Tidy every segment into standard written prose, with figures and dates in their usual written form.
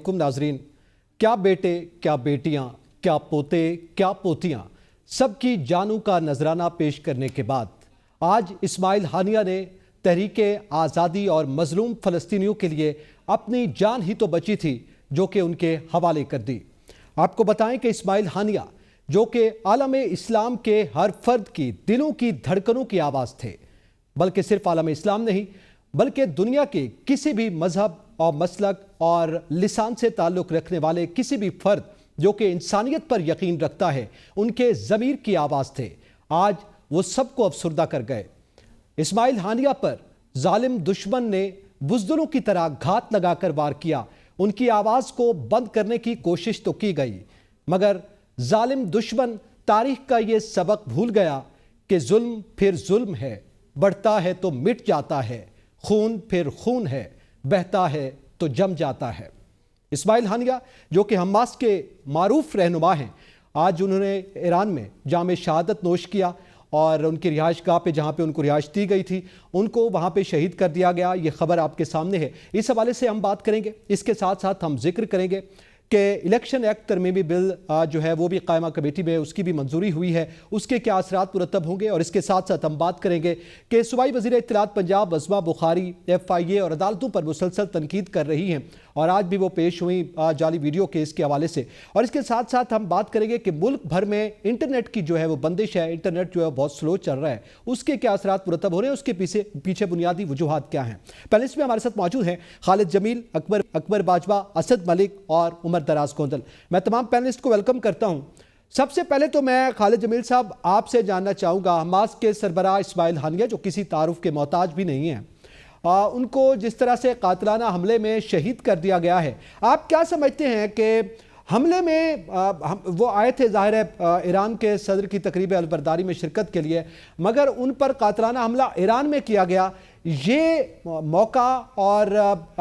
नाजरीन, क्या बेटे, क्या बेटियां, क्या पोते, क्या पोतियां, सबकी जानों का नजराना पेश करने के बाद आज इस्माइल हानिया ने तहरीके आज़ादी और मजलूम फ़लस्तीनियों के लिए अपनी जान ही तो बची थी जो कि उनके हवाले कर दी। आपको बताएं कि इस्माइल हानिया जो कि आलम इस्लाम के हर फर्द की दिलों की धड़कनों की आवाज़ थे, बल्कि सिर्फ आलम इस्लाम नहीं बल्कि दुनिया के किसी भी मजहब और मसलक और लिसान से ताल्लुक़ रखने वाले किसी भी फर्द जो कि इंसानियत पर यकीन रखता है, उनके ज़मीर की आवाज़ थे। आज वो सबको अफसुर्दा कर गए। इस्माइल हानिया पर जालिम दुश्मन ने बुज़दिलों की तरह घात लगाकर वार किया। उनकी आवाज़ को बंद करने की कोशिश तो की गई, मगर जालिम दुश्मन तारीख का ये सबक भूल गया कि जुल्म फिर जुल्म है, बढ़ता है तो मिट जाता है, खून फिर खून है, बहता है तो जम जाता है। इस्माइल हानिया जो कि हमास के मारूफ रहनुमा हैं, आज उन्होंने ईरान में जाम शहादत नोश किया और उनकी रिहाइश गाह पे जहाँ पे उनको रिहाइश दी गई थी, उनको वहाँ पे शहीद कर दिया गया। ये खबर आपके सामने है। इस हवाले से हम बात करेंगे। इसके साथ साथ हम जिक्र करेंगे कि इलेक्शन एक्ट तरमीमी बिल जो है वो भी कायमा कमेटी में उसकी भी मंजूरी हुई है, उसके क्या असरात मुरतब होंगे। और इसके साथ साथ हम बात करेंगे कि सूबाई वज़ीर इत्तलात पंजाब अज़मा बुखारी FIA और अदालतों पर मुसलसल तनकीद कर रही हैं और आज भी वो पेश हुई जाली वीडियो केस के हवाले से। और इसके साथ साथ हम बात करेंगे कि मुल्क भर में इंटरनेट की जो है वो बंदिश है, इंटरनेट जो है बहुत स्लो चल रहा है, उसके क्या असरात मुरतब हो रहे हैं, उसके पीछे बुनियादी वजूहात क्या हैं। पैनलिस्ट में हमारे साथ मौजूद हैं खालिद जमील, अकबर बाजवा, असद मलिक और उमर दराज कोंदल। मैं तमाम पैनलिस्ट को वेलकम करता हूं। सबसे पहले तो मैं खालिद जमील साहब आपसे जानना चाहूँगा, हमास के सरबराह इस्माइल हानिया जो किसी तारुफ के मोहताज भी नहीं हैं, उनको जिस तरह से कातलाना हमले में शहीद कर दिया गया है, आप क्या समझते हैं कि हमले में वो आए थे ज़ाहिर है ईरान के सदर की तकरीब अलबरदारी में शिरकत के लिए, मगर उन पर कातलाना हमला ईरान में किया गया। ये मौका और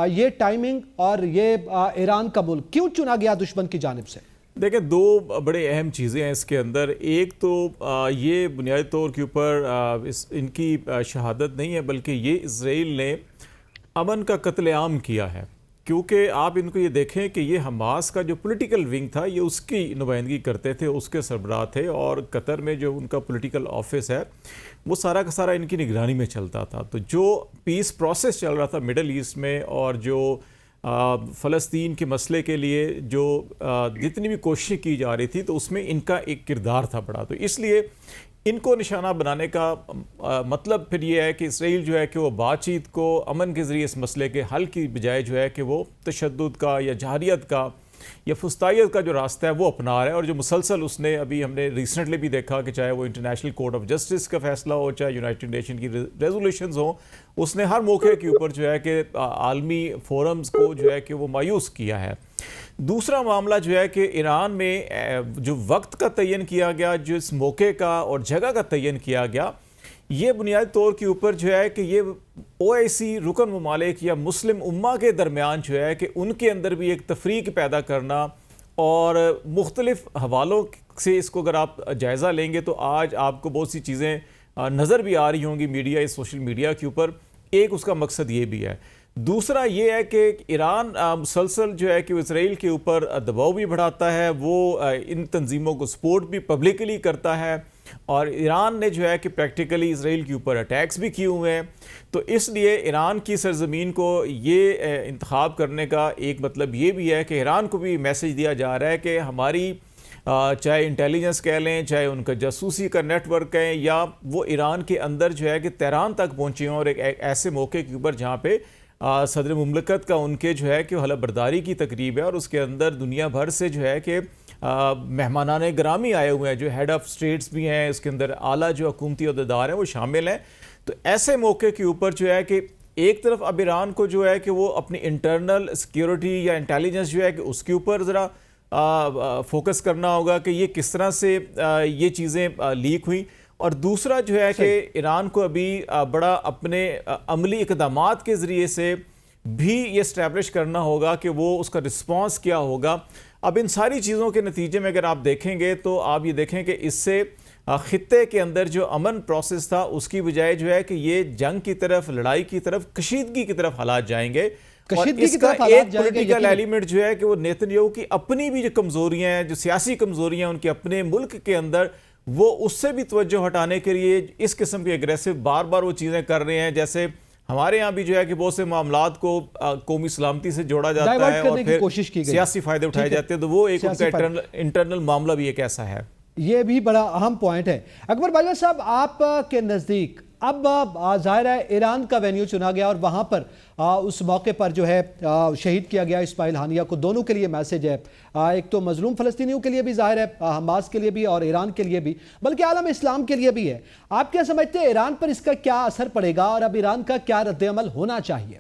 ये टाइमिंग और ये ईरान का मुल्क क्यों चुना गया दुश्मन की जानिब से? देखिए, दो बड़े अहम चीज़ें हैं इसके अंदर। एक तो ये बुनियादी तौर के ऊपर इनकी शहादत नहीं है, बल्कि ये इज़राइल ने अमन का कत्लेआम किया है। क्योंकि आप इनको ये देखें कि ये हमास का जो पॉलिटिकल विंग था, ये उसकी नुमाइंदगी करते थे, उसके सरबराह थे, और कतर में जो उनका पॉलिटिकल ऑफिस है वो सारा का सारा इनकी निगरानी में चलता था। तो जो पीस प्रोसेस चल रहा था मिडल ईस्ट में, और जो फ़लस्तीन के मसले के लिए जो जितनी भी कोशिशें की जा रही थी, तो उसमें इनका एक किरदार था बड़ा। तो इसलिए इनको निशाना बनाने का मतलब फिर ये है कि इसराइल जो है कि वो बातचीत को अमन के ज़रिए इस मसले के हल की बजाय जो है कि वो तशद्दुद का या जहारियत का या फुस्तायत का जो रास्ता है वो अपना रहा है। और जो मुसलसल उसने अभी हमने रिसेंटली भी देखा कि चाहे वो इंटरनेशनल कोर्ट ऑफ जस्टिस का फैसला हो, चाहे यूनाइटेड नेशन की रेजोल्यूशंस हो, उसने हर मौके के ऊपर जो है कि आलमी फोरम्स को जो है कि वो मायूस किया है। दूसरा मामला जो है कि ईरान में जो वक्त का तयन किया गया, जिस मौके का और जगह का तयन किया गया, ये बुनियादी तौर के ऊपर जो है कि ये OIC रुकन ममालिक या मुस्लिम उम्मा के दरमियान जो है कि उनके अंदर भी एक तफरीक पैदा करना, और मुख्तलिफ हवालों से इसको अगर आप जायज़ा लेंगे तो आज आपको बहुत सी चीज़ें नज़र भी आ रही होंगी मीडिया, इस सोशल मीडिया के ऊपर। एक उसका मकसद ये भी है। दूसरा ये है कि ईरान मुसलसल जो है कि इसराइल के ऊपर दबाव भी बढ़ाता है, वो इन तंजीमों को सपोर्ट भी पब्लिकली करता है, और ईरान ने जो है कि प्रैक्टिकली इसराइल के ऊपर अटैक्स भी किए हुए हैं। तो इसलिए ईरान की सरजमीन को ये इंतखाब करने का एक मतलब ये भी है कि ईरान को भी मैसेज दिया जा रहा है कि हमारी चाहे इंटेलिजेंस कह लें, चाहे उनका जासूसी का नेटवर्क है, या वो ईरान के अंदर जो है कि तेहरान तक पहुँचे हैं, और एक ऐसे मौके के ऊपर जहाँ पे सदर मुमलकत का उनके जो है कि हलफ बरदारी की तकरीब है, और उसके अंदर दुनिया भर से जो है कि मेहमानाने ग्रामी आए हुए हैं, जो हेड ऑफ़ स्टेट्स भी हैं, इसके अंदर आला जो हुकूमती अहदेदार हैं वो शामिल हैं। तो ऐसे मौके के ऊपर जो है कि एक तरफ अब ईरान को जो है कि वो अपनी इंटरनल सिक्योरिटी या इंटेलिजेंस जो है कि उसके ऊपर ज़रा फोकस करना होगा कि ये किस तरह से ये चीज़ें लीक हुई, और दूसरा जो है कि ईरान को अभी बड़ा अपने अमली इक़दामात के ज़रिए से भी ये इस्टेब्लिश करना होगा कि वो उसका रिस्पॉन्स क्या होगा। अब इन सारी चीज़ों के नतीजे में अगर आप देखेंगे तो आप ये देखें कि इससे ख़ित्ते के अंदर जो अमन प्रोसेस था उसकी बजाय जो है कि ये जंग की तरफ, लड़ाई की तरफ, कशीदगी की तरफ हालात जाएंगे। और कशीदगी की इसका तरफ हालात एक जाएंगे पॉलिटिकल यकीनन। एलिमेंट जो है कि वो नेतन्याहू की अपनी भी जो कमजोरियां हैं, जो सियासी कमजोरियां हैं उनके अपने मुल्क के अंदर, वो उससे भी तवज्जो हटाने के लिए इस किस्म की एग्रेसिव बार बार वो चीजें कर रहे हैं। जैसे हमारे यहाँ भी जो है कि बहुत से मामलात को कौमी सलामती से जोड़ा जाता डाइवर्ट है और करने की फिर कोशिश की गई। सियासी फायदे उठाए ठीक है। जाते हैं, तो वो एक सियासी उनका फायदे। इंटरनल मामला भी एक ऐसा है। ये भी बड़ा अहम पॉइंट है। अकबर बाजवा साहब, आप के नज़दीक अब जाहिर है ईरान का वेन्यू चुना गया और वहाँ पर उस मौके पर जो है शहीद किया गया इस्माइल हानिया को। दोनों के लिए मैसेज है, एक तो मजलूम फ़लस्तीनियों के लिए भी जाहिर है, हमास के लिए भी और ईरान के लिए भी, बल्कि आलम इस्लाम के लिए भी है। आप क्या समझते हैं ईरान पर इसका क्या असर पड़ेगा और अब ईरान का क्या रद्द-ए-अमल होना चाहिए?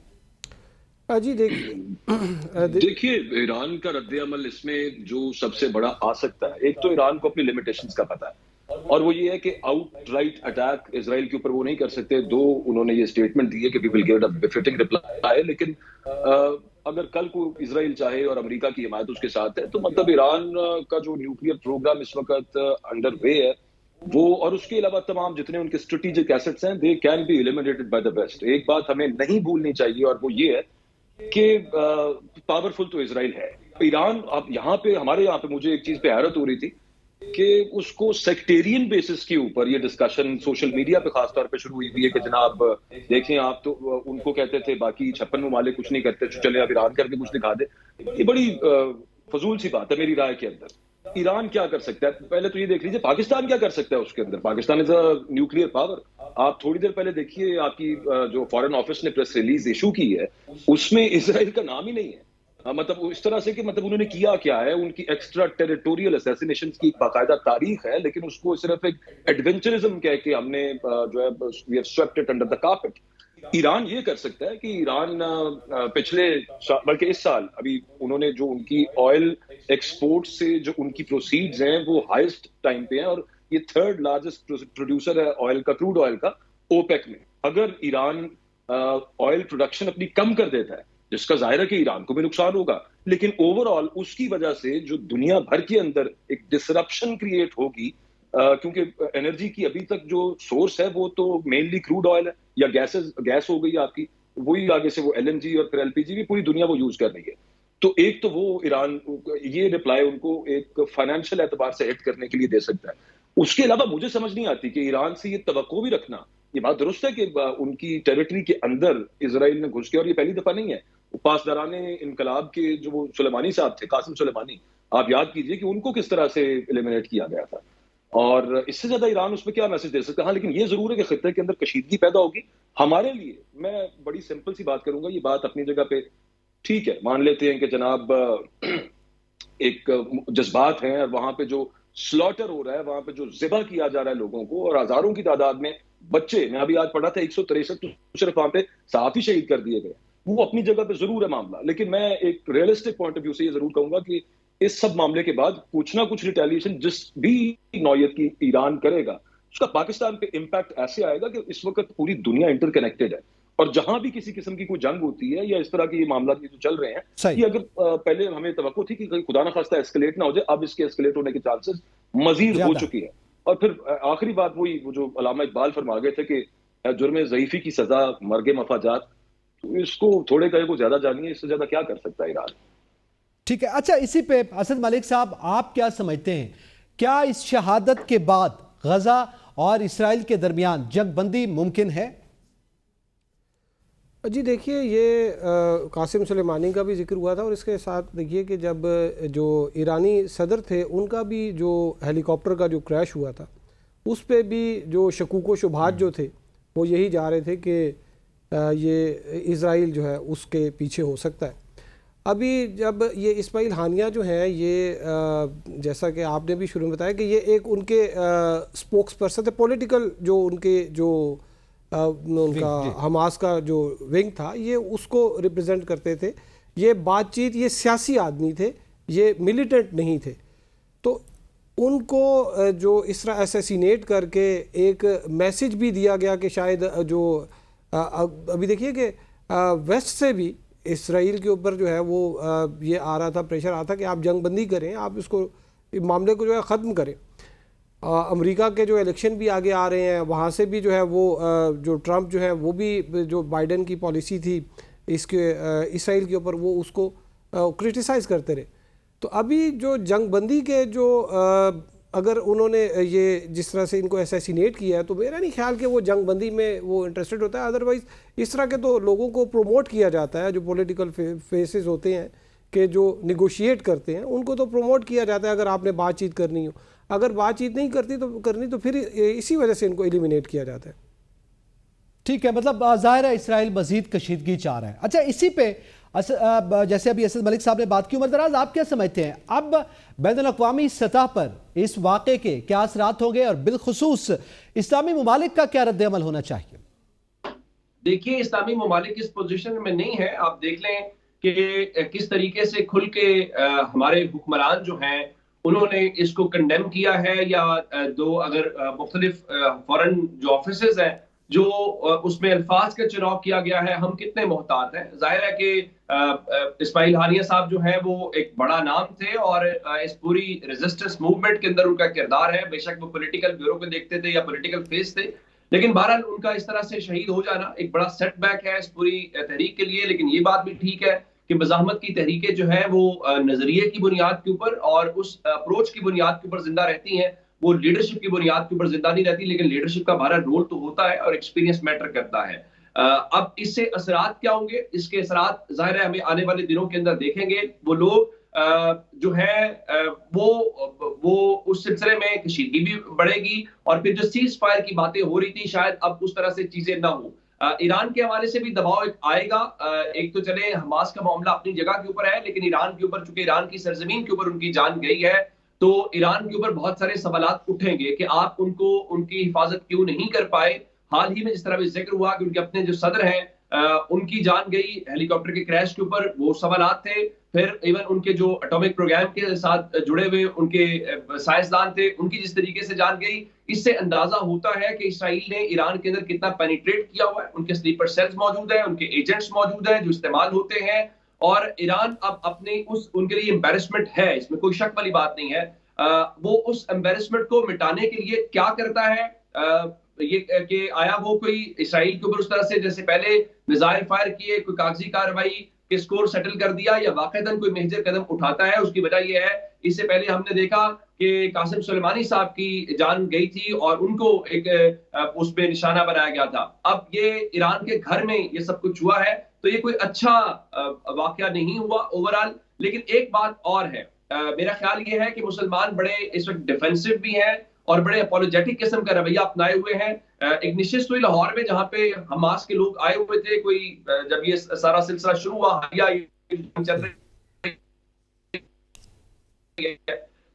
जी देखिए ईरान का रद्द-ए-अमल इसमें जो सबसे बड़ा आ सकता है, एक तो ईरान को अपनी लिमिटेशंस का पता है और वो ये है कि आउटराइट अटैक इजराइल के ऊपर वो नहीं कर सकते। दो उन्होंने ये स्टेटमेंट दी है कि we will give a befitting reply, लेकिन अगर कल को इजराइल चाहे और अमेरिका की हिमायत उसके साथ है तो मतलब ईरान का जो न्यूक्लियर प्रोग्राम इस वक्त अंडर वे है वो, और उसके अलावा तमाम जितने उनके स्ट्रेटेजिक एसेट्स हैं, they can be eliminated by the West. एक बात हमें नहीं भूलनी चाहिए और वो ये है कि पावरफुल तो इजराइल है, ईरान अब यहाँ पे हमारे यहाँ पे मुझे एक चीज पे हैरत हो रही थी कि उसको सेक्टेरियन बेसिस के ऊपर ये डिस्कशन सोशल मीडिया पे खासतौर पे शुरू हुई है कि जनाब देखें आप तो उनको कहते थे बाकी 56 ममालिक कुछ नहीं करते, तो चले अब ईरान करके कुछ दिखा दे। ये बड़ी फजूल सी बात है मेरी राय के अंदर। ईरान क्या कर सकता है, पहले तो ये देख लीजिए पाकिस्तान क्या कर सकता है उसके अंदर। Pakistan is a nuclear power. आप थोड़ी देर पहले देखिए आपकी जो फॉरेन ऑफिस ने प्रेस रिलीज इशू की है उसमें इसराइल का नाम ही नहीं है। मतलब इस तरह से कि मतलब उन्होंने किया क्या है, उनकी एक्स्ट्रा टेरिटोरियल असैसिनेशन की बाकायदा तारीख है, लेकिन उसको सिर्फ एक एडवेंचरिज्म कह के हमने जो है we have swept it under the carpet. Iran ये कर सकता है कि ईरान पिछले बल्कि इस साल अभी उन्होंने जो उनकी ऑयल एक्सपोर्ट से जो उनकी प्रोसीड्स हैं वो हाईएस्ट टाइम पे हैं और ये थर्ड लार्जेस्ट प्रोड्यूसर है ऑयल का, क्रूड ऑयल का, ओपेक में। अगर ईरान ऑयल प्रोडक्शन अपनी कम कर देता है, जिसका जाहिर है कि ईरान को भी नुकसान होगा, लेकिन ओवरऑल उसकी वजह से जो दुनिया भर के अंदर एक डिसरप्शन क्रिएट होगी, क्योंकि एनर्जी की अभी तक जो सोर्स है वो तो मेनली क्रूड ऑयल है या गैस हो गई आपकी, वही आगे से वो एलएनजी और फिर एलपीजी भी पूरी दुनिया वो यूज कर रही है। तो एक तो वो ईरान ये रिप्लाई उनको एक फाइनेंशियल एतबार से हिट करने के लिए दे सकता है। उसके अलावा मुझे समझ नहीं आती कि ईरान से ये तवक्को भी रखना, ये बात दुरुस्त है कि उनकी टेरिटरी के अंदर इजराइल ने घुस के, और ये पहली दफा नहीं है, पासदाराने इनकलाब के जो वो सुलेमानी साहब थे, कासिम सुलेमानी, आप याद कीजिए कि उनको किस तरह से एलिमिनेट किया गया था। और इससे ज्यादा ईरान उसमें क्या मैसेज दे सकता है। हाँ, लेकिन ये जरूर है कि खित्ते के अंदर कशीदगी पैदा होगी। हमारे लिए मैं बड़ी सिंपल सी बात करूंगा, ये बात अपनी जगह पे ठीक है, मान लेते हैं कि जनाब एक जज्बात हैं और वहां पे जो स्लॉटर हो रहा है, वहां पे जो जिबा किया जा रहा है लोगों को और हजारों की तादाद में बच्चे, मैं अभी आज पढ़ा था 163 तो सिर्फ वहां पे साफ ही शहीद कर दिए गए। वो अपनी जगह पे जरूर है मामला, लेकिन मैं एक रियलिस्टिक पॉइंट ऑफ व्यू से ये जरूर कहूंगा कि इस सब मामले के बाद कुछ ना कुछ रिटेलिएशन जिस भी नौयत की ईरान करेगा उसका पाकिस्तान पे इम्पैक्ट ऐसे आएगा कि इस वक्त पूरी दुनिया इंटरकनेक्टेड है और जहां भी किसी किस्म की कोई जंग होती है या इस तरह के ये मामला जो चल रहे हैं, ये अगर पहले हमें तवक्को थी कि खुदा ना खास्ता एस्केलेट ना हो जाए, अब इसके एस्केलेट होने के चांसेस मजीद हो चुकी है। और फिर आखिरी बात वही वो जो अल्लामा इकबाल फरमा गए थे कि जुर्म ज़ईफी की सजा मर्गे मफाजात, तो इसको थोड़े कहे को ज्यादा जानिए, इससे ज्यादा क्या कर सकता है ईरान। ठीक है, अच्छा इसी पे असद मलिक साहब आप क्या समझते हैं, क्या इस शहादत के बाद गजा और इसराइल के दरमियान जंगबंदी मुमकिन है? जी देखिए, ये कासिम सुलेमानी का भी जिक्र हुआ था और इसके साथ देखिए कि जब जो ईरानी सदर थे उनका भी जो हेलीकॉप्टर का जो क्रैश हुआ था उस पे भी जो शकूक व शुबहात जो थे वो यही जा रहे थे कि ये इज़राइल जो है उसके पीछे हो सकता है। अभी जब ये इस्माइल हानिया जो है ये जैसा कि आपने भी शुरू में बताया कि ये एक उनके स्पोक्स पर्सन थे, पॉलिटिकल जो उनके जो उनका हमास का जो विंग था ये उसको रिप्रेजेंट करते थे। ये बातचीत, ये सियासी आदमी थे, ये मिलिटेंट नहीं थे। तो उनको जो इस तरह असैसिनेट करके एक मैसेज भी दिया गया कि शायद जो अभी देखिए कि वेस्ट से भी इसराइल के ऊपर जो है वो ये आ रहा था, प्रेशर आ रहा था कि आप जंगबंदी करें, आप इसको मामले को जो है ख़त्म करें। अमेरिका के जो इलेक्शन भी आगे आ रहे हैं, वहाँ से भी जो है वो जो ट्रंप जो है वो भी जो बाइडेन की पॉलिसी थी इसराइल के ऊपर वो उसको क्रिटिसाइज़ करते रहे। तो अभी जो जंगबंदी के जो अगर उन्होंने ये जिस तरह से इनको असैसिनेट किया है तो मेरा नहीं ख्याल कि वो जंगबंदी में वो इंटरेस्टेड होता है। अदरवाइज़ इस तरह के तो लोगों को प्रमोट किया जाता है, जो पॉलिटिकल फेसेस होते हैं कि जो निगोशिएट करते हैं उनको तो प्रमोट किया जाता है अगर आपने बातचीत करनी हो। अगर बातचीत नहीं करनी तो फिर इसी वजह से इनको एलिमिनेट किया जाता है। ठीक है, मतलब जाहिर है इसराइल मजीद कशीदगी चाह रहा है। अच्छा, इसी पे जैसे अभी असद मलिक साहब ने बात की, उमर दराज आप क्या समझते हैं अब बैनुल-अक़वामी सतह पर इस वाक़े के क्या असरात होंगे और बिलखुसूस इस्लामी ममालिक का क्या रद्द-ए-अमल होना चाहिए? देखिए, इस्लामी ममालिक इस पोजीशन में नहीं है। आप देख लें कि किस तरीके से खुल के हमारे हुक्मरान जो हैं उन्होंने इसको कंडेम किया है, या दो अगर मुख्तलिफ फॉरेन जो ऑफिसेज हैं जो उसमें अल्फाज का चुनाव किया गया है, हम कितने मोहतात हैं। जाहिर है कि इस्माइल हानिया साहब जो है वो एक बड़ा नाम थे और इस पूरी रेजिस्टेंस मूवमेंट के अंदर उनका किरदार है। बेशक वो पॉलिटिकल ब्यूरो को देखते थे या पॉलिटिकल फेस थे, लेकिन बहरहाल उनका इस तरह से शहीद हो जाना एक बड़ा सेटबैक है इस पूरी तहरीक के लिए। लेकिन ये बात भी ठीक है कि बज़ाहमत की तहरीकें जो है वो नजरिए की बुनियाद के ऊपर और उस अप्रोच की बुनियाद के ऊपर जिंदा रहती हैं, वो लीडरशिप की बुनियाद के ऊपर जिंदा नहीं रहती। लेकिन लीडरशिप का हमारा रोल तो होता है और एक्सपीरियंस मैटर करता है। अब इससे असरात क्या होंगे, इसके असरात जाहिर है हमें आने वाले दिनों के अंदर देखेंगे। वो लोग जो है वो उस सिलसिले में कशीदगी भी बढ़ेगी और फिर जो सीज फायर की बातें हो रही थी शायद अब उस तरह से चीजें ना हो। ईरान के हवाले से भी दबाव एक आएगा। एक तो चले हमास का मामला अपनी जगह के ऊपर है, लेकिन ईरान के ऊपर चूंकि ईरान की सरजमीन के ऊपर उनकी जान गई है तो ईरान के ऊपर बहुत सारे सवालात उठेंगे कि आप उनको उनकी हिफाजत क्यों नहीं कर पाए। हाल ही में जिस तरह भी जिक्र हुआ कि उनके अपने जो सदर हैं उनकी जान गई हेलीकॉप्टर के क्रैश के ऊपर, वो सवालात थे। फिर इवन उनके जो एटॉमिक प्रोग्राम के साथ जुड़े हुए उनके साइंसदान थे, उनकी जिस तरीके से जान गई, इससे अंदाजा होता है कि इसराइल ने ईरान के अंदर कितना पेनिट्रेट किया हुआ है। उनके स्लीपर सेल्स मौजूद हैं, उनके एजेंट्स मौजूद हैं जो इस्तेमाल होते हैं। और ईरान अब अपने उनके लिए एम्बेरसमेंट है, इसमें कोई शक वाली बात नहीं है। वो उस एम्बेरसमेंट को मिटाने के लिए क्या करता है, ये कि आया वो कोई इसराइल के ऊपर उस तरह से जैसे पहले मिसाइल फायर किए, कोई कागजी कार्रवाई के स्कोर सेटल कर दिया, या वाकईदन कोई मेजर कदम उठाता है। उसकी वजह यह है, इससे पहले हमने देखा कि कासिम सुलेमानी साहब की जान गई थी और उनको एक उसमें निशाना बनाया गया था। अब ये ईरान के घर में ये सब कुछ हुआ है, तो ये कोई अच्छा वाकया नहीं हुआ ओवरऑल। लेकिन एक बात और है, मेरा ख्याल ये है कि मुसलमान बड़े इस वक्त डिफेंसिव भी हैं और बड़े अपोलोजेटिक किस्म का रवैया अपनाए हुए हैं। एक निश्चित हुई लाहौर में जहां पे हमास के लोग आए हुए थे, कोई जब ये सारा सिलसिला शुरू हुआ या चल रही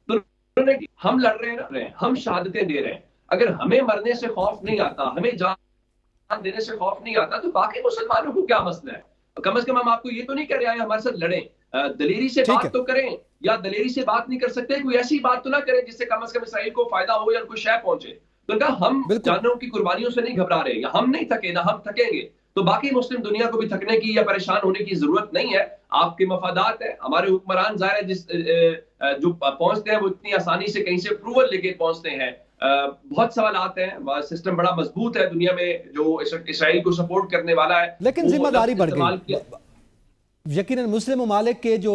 तो उन्होंने हम लड़ रहे हैं, हम शहादतें दे रहे हैं, अगर हमें मरने से खौफ नहीं आता, हमें जान देने से खौफ नहीं आता, तो बाकी मुसलमानों को क्या मसला है। कम से कम हम आपको ये तो नहीं कह रहे हैं हमारे साथ लड़ें, दलेरी से बात तो करें, या दलेरी से बात नहीं कर सकते कोई ऐसी बात तो ना करें जिससे कम से कम इसराइल को फायदा हो या कोई शय पहुंचे। तो कहा हम जानवरों की कुर्बानियों से नहीं घबरा रहे, या हम नहीं थके ना हम थकेंगे, तो बाकी मुस्लिम दुनिया को भी थकने की या परेशान होने की जरूरत नहीं है। आपके मफादात है, हमारे हुक्मरान जाहिर है जिस जो पहुंचते हैं वो इतनी आसानी से कहीं से अप्रूवल लेके पहुंचते हैं। बहुत सवाल आते हैं, सिस्टम बड़ा मजबूत है दुनिया में जो इसराइल को सपोर्ट करने वाला है, लेकिन जिम्मेदारी बढ़ गई। यकीनन मुस्लिम ममालिक के जो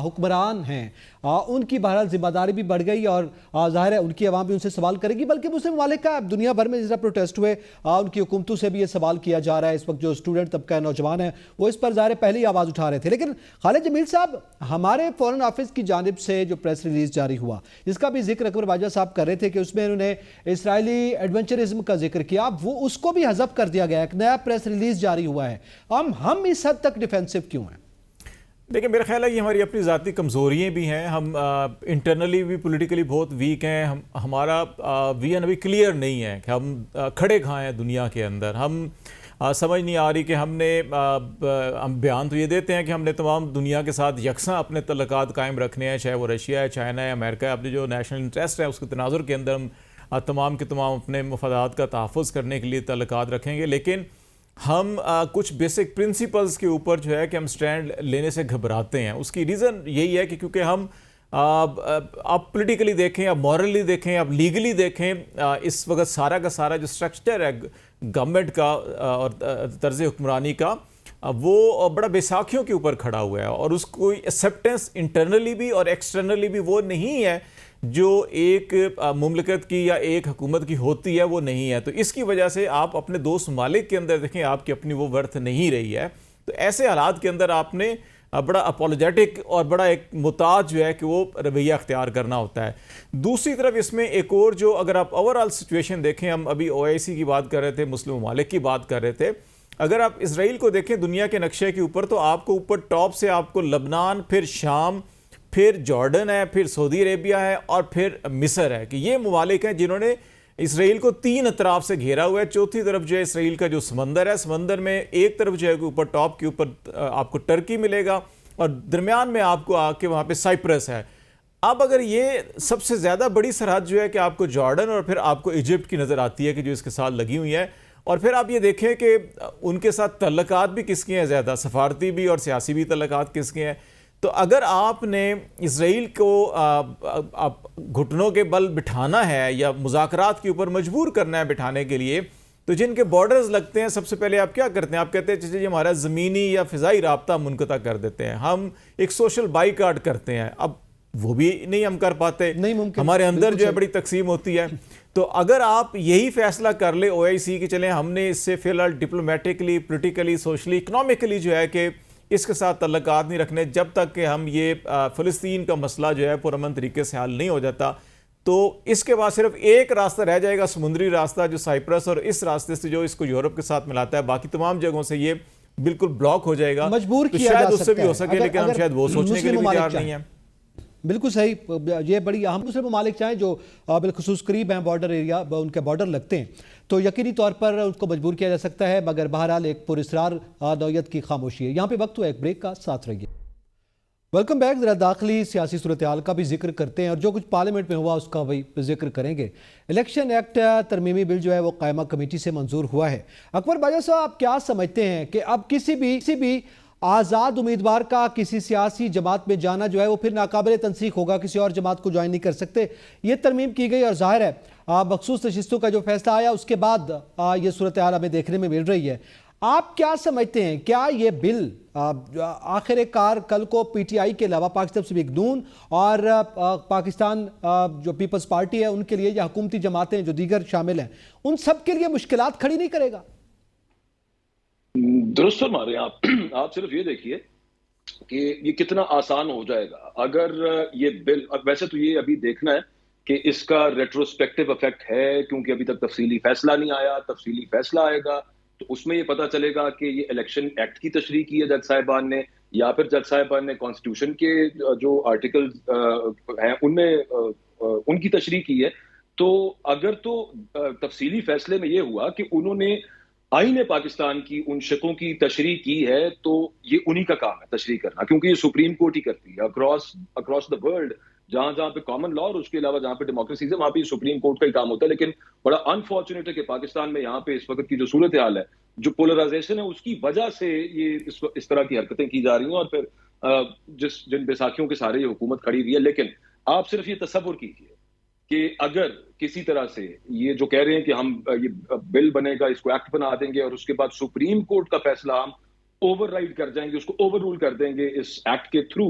हुक्मरान हैं उनकी बहरहाल जिम्मेदारी भी बढ़ गई और ज़ाहिर है उनकी आवाम भी उनसे सवाल करेगी। बल्कि मुस्लिम ममालिक का दुनिया भर में जिस तरह प्रोटेस्ट हुए उनकी हुकूमतों से भी ये सवाल किया जा रहा है। इस वक्त जो स्टूडेंट तबका नौजवान है वो इस पर ज़ाहिर पहले ही आवाज़ उठा रहे थे। लेकिन खालिद जमील साहब, हमारे फॉरेन ऑफिस की जानिब से जो प्रेस रिलीज जारी हुआ जिसका भी जिक्र अकबर बाजा साहब कर रहे थे कि उसमें उन्होंने इसराइली एडवेंचरिज्म का जिक्र किया, वो उसको भी हज़फ कर दिया गया। एक नया प्रेस रिलीज जारी हुआ है। हम इस हद तक डिफेंसिव क्यों हैं? देखिए, मेरा ख्याल है कि हमारी अपनी ज़ाती कमज़ोरियाँ भी हैं। हम इंटरनली भी पॉलिटिकली बहुत वीक हैं। हमारा विजन अभी क्लियर नहीं है कि हम खड़े कहाँ हैं दुनिया के अंदर। हम समझ नहीं आ रही कि हम बयान तो ये देते हैं कि हमने तमाम दुनिया के साथ यकसा अपने तल्लुकात कायम रखने हैं, चाहे वो रशिया है, चाइना है, अमेरिका है। अपने जो नेशनल इंटरेस्ट है उसके तनाजुर के अंदर हम तमाम के तमाम अपने मफादात का तहफ़्फ़ुज़ करने के लिए तल्लुकात रखेंगे। लेकिन हम कुछ बेसिक प्रिंसिपल्स के ऊपर जो है कि हम स्टैंड लेने से घबराते हैं। उसकी रीज़न यही है कि क्योंकि हम आप पॉलिटिकली देखें, आप मॉरली देखें, आप लीगली देखें, इस वक्त सारा का सारा जो स्ट्रक्चर है गवर्नमेंट का और तर्ज हुक्मरानी का, वो बड़ा बैसाखियों के ऊपर खड़ा हुआ है और उसको एक्सेप्टेंस इंटरनली भी और एक्सटर्नली भी वो नहीं है जो एक मुमलिकत की या एक हुकूमत की होती है, वो नहीं है। तो इसकी वजह से आप अपने दोस्त ममालिक के अंदर देखें आपकी अपनी वो वर्थ नहीं रही है। तो ऐसे हालात के अंदर आपने बड़ा अपोलोजेटिक और बड़ा एक मुताज जो है कि वो रवैया अख्तियार करना होता है। दूसरी तरफ इसमें एक और जो अगर आप ओवरऑल सिचुएशन देखें, हम अभी OIC की बात कर रहे थे, मुस्लिम ममालिक की बात कर रहे थे, अगर आप इसराइल को देखें दुनिया के नक्शे के ऊपर तो आपको ऊपर टॉप से आपको लबनान, फिर शाम, फिर जॉर्डन है, फिर सऊदी अरेबिया है और फिर मिस्र है कि ये ममालिक हैं जिन्होंने इसराइल को 3 अतराफ से घेरा हुआ है। चौथी तरफ जो है इसराइल का जो समंदर है, समंदर में एक तरफ जो है ऊपर टॉप के ऊपर आपको टर्की मिलेगा और दरमियान में आपको आके वहाँ पे साइप्रस है। अब अगर ये सबसे ज़्यादा बड़ी सरहद जो है कि आपको जॉर्डन और फिर आपको इजिप्ट की नज़र आती है कि जो इसके साथ लगी हुई है, और फिर आप ये देखें कि उनके साथ तल्लकात भी किसके हैं ज़्यादा, सफारती भी और सियासी भी तल्लकात किसके हैं। तो अगर आपने इसराइल को आप घुटनों के बल बिठाना है या मुज़ाकरात के ऊपर मजबूर करना है बिठाने के लिए, तो जिनके बॉर्डर्स लगते हैं सबसे पहले आप क्या करते हैं, आप कहते हैं चलिए हमारा ज़मीनी या फ़िज़ाई राब्ता मुनक़ता कर देते हैं, हम एक सोशल बाईकाट करते हैं। अब वो भी नहीं हम कर पाते, नहीं मुमकिन, हमारे अंदर जो है बड़ी तकसीम होती है। तो अगर आप यही फैसला कर ले OIC की चलें हमने इससे फ़िलहाल डिप्लोमेटिकली, पोलिटिकली, सोशली, इकनॉमिकली जो है कि इसके साथ तल्लकात नहीं रखने जब तक कि हम ये फ़लस्तीन का मसला जो है पुरअमन तरीके से हल नहीं हो जाता। तो इसके बाद सिर्फ एक रास्ता रह जाएगा, समुद्री रास्ता जो साइप्रस, और इस रास्ते से जो इसको यूरोप के साथ मिलाता है, बाकी तमाम जगहों से ये बिल्कुल ब्लॉक हो जाएगा। मजबूर तो किया शायद जा उससे भी हो सकता सके, है। लेकिन हम शायद वो सोचने के लिए भी तैयार नहीं है। बिल्कुल सही, ये बड़ी अहम मुस्लिम ममालिक चाहें जो बिलखुसूस करीब हैं बॉर्डर एरिया, उनके बॉर्डर लगते हैं, तो यकीनी तौर पर उसको मजबूर किया जा सकता है, मगर बहरहाल एक पुरस्रार नौयत की खामोशी है। यहाँ पे वक्त हुआ एक ब्रेक का, साथ रहिए। Welcome back. ज़रा दाखिली सियासी सूरत हाल का भी जिक्र करते हैं और जो कुछ पार्लियामेंट में हुआ उसका भी जिक्र करेंगे। इलेक्शन एक्ट तरमीमी बिल जो है वो कायमा कमेटी से मंजूर हुआ है। अकबर बाजा साहब, आप क्या समझते हैं कि अब किसी भी आज़ाद उम्मीदवार का किसी सियासी जमात में जाना जो है वो फिर नाकाबिल तनसीख होगा, किसी और जमात को ज्वाइन नहीं कर सकते? ये तरमीम की गई और जाहिर है मखसूस नशिस्तों का जो फैसला आया उसके बाद ये सूरत हाल हमें देखने में मिल रही है। आप क्या समझते हैं, क्या ये बिल आखिरकार कल को PTI के अलावा पाकिस्तान तहरीक नून और पाकिस्तान जो पीपल्स पार्टी है उनके लिए, या हुकूमती जमातें जो दीगर शामिल हैं, उन सब के लिए मुश्किलात खड़ी नहीं करेगा? दुरुस्त फरमा रहे हैं आप सिर्फ ये देखिए कि ये कितना आसान हो जाएगा अगर ये बिल, वैसे तो ये अभी देखना है कि इसका रेट्रोस्पेक्टिव इफेक्ट है, क्योंकि अभी तक तफसीली फैसला नहीं आया। तफसीली फैसला आएगा तो उसमें ये पता चलेगा कि ये इलेक्शन एक्ट की तशरीह की है जज साहिबान ने, या फिर जज साहिबान ने कॉन्स्टिट्यूशन के जो आर्टिकल हैं उनमें उनकी तशरीह की है। तो अगर तो तफसीली फैसले में ये हुआ कि उन्होंने आईन पाकिस्तान की उन शिकों की तशरीह की है, तो ये उन्हीं का काम है तशरीह करना, क्योंकि ये सुप्रीम कोर्ट ही करती है अक्रॉस द वर्ल्ड। जहां जहां पे कॉमन लॉ और उसके अलावा जहां पे डेमोक्रेसी है वहां पे सुप्रीम कोर्ट का ही काम होता है। लेकिन बड़ा अनफॉर्चुनेट है कि पाकिस्तान में यहाँ पे इस वक्त की जो सूरत हाल है, जो पोलराइजेशन है, उसकी वजह से ये इस तरह की हरकतें की जा रही हैं और फिर जिन बैसाखियों के सारे ये हुकूमत खड़ी हुई है। लेकिन आप सिर्फ ये तसव्वुर कीजिए कि अगर किसी तरह से ये जो कह रहे हैं कि हम ये बिल बनेगा, इसको एक्ट बना देंगे और उसके बाद सुप्रीम कोर्ट का फैसला हम ओवरराइड कर जाएंगे, उसको ओवर रूल कर देंगे इस एक्ट के थ्रू,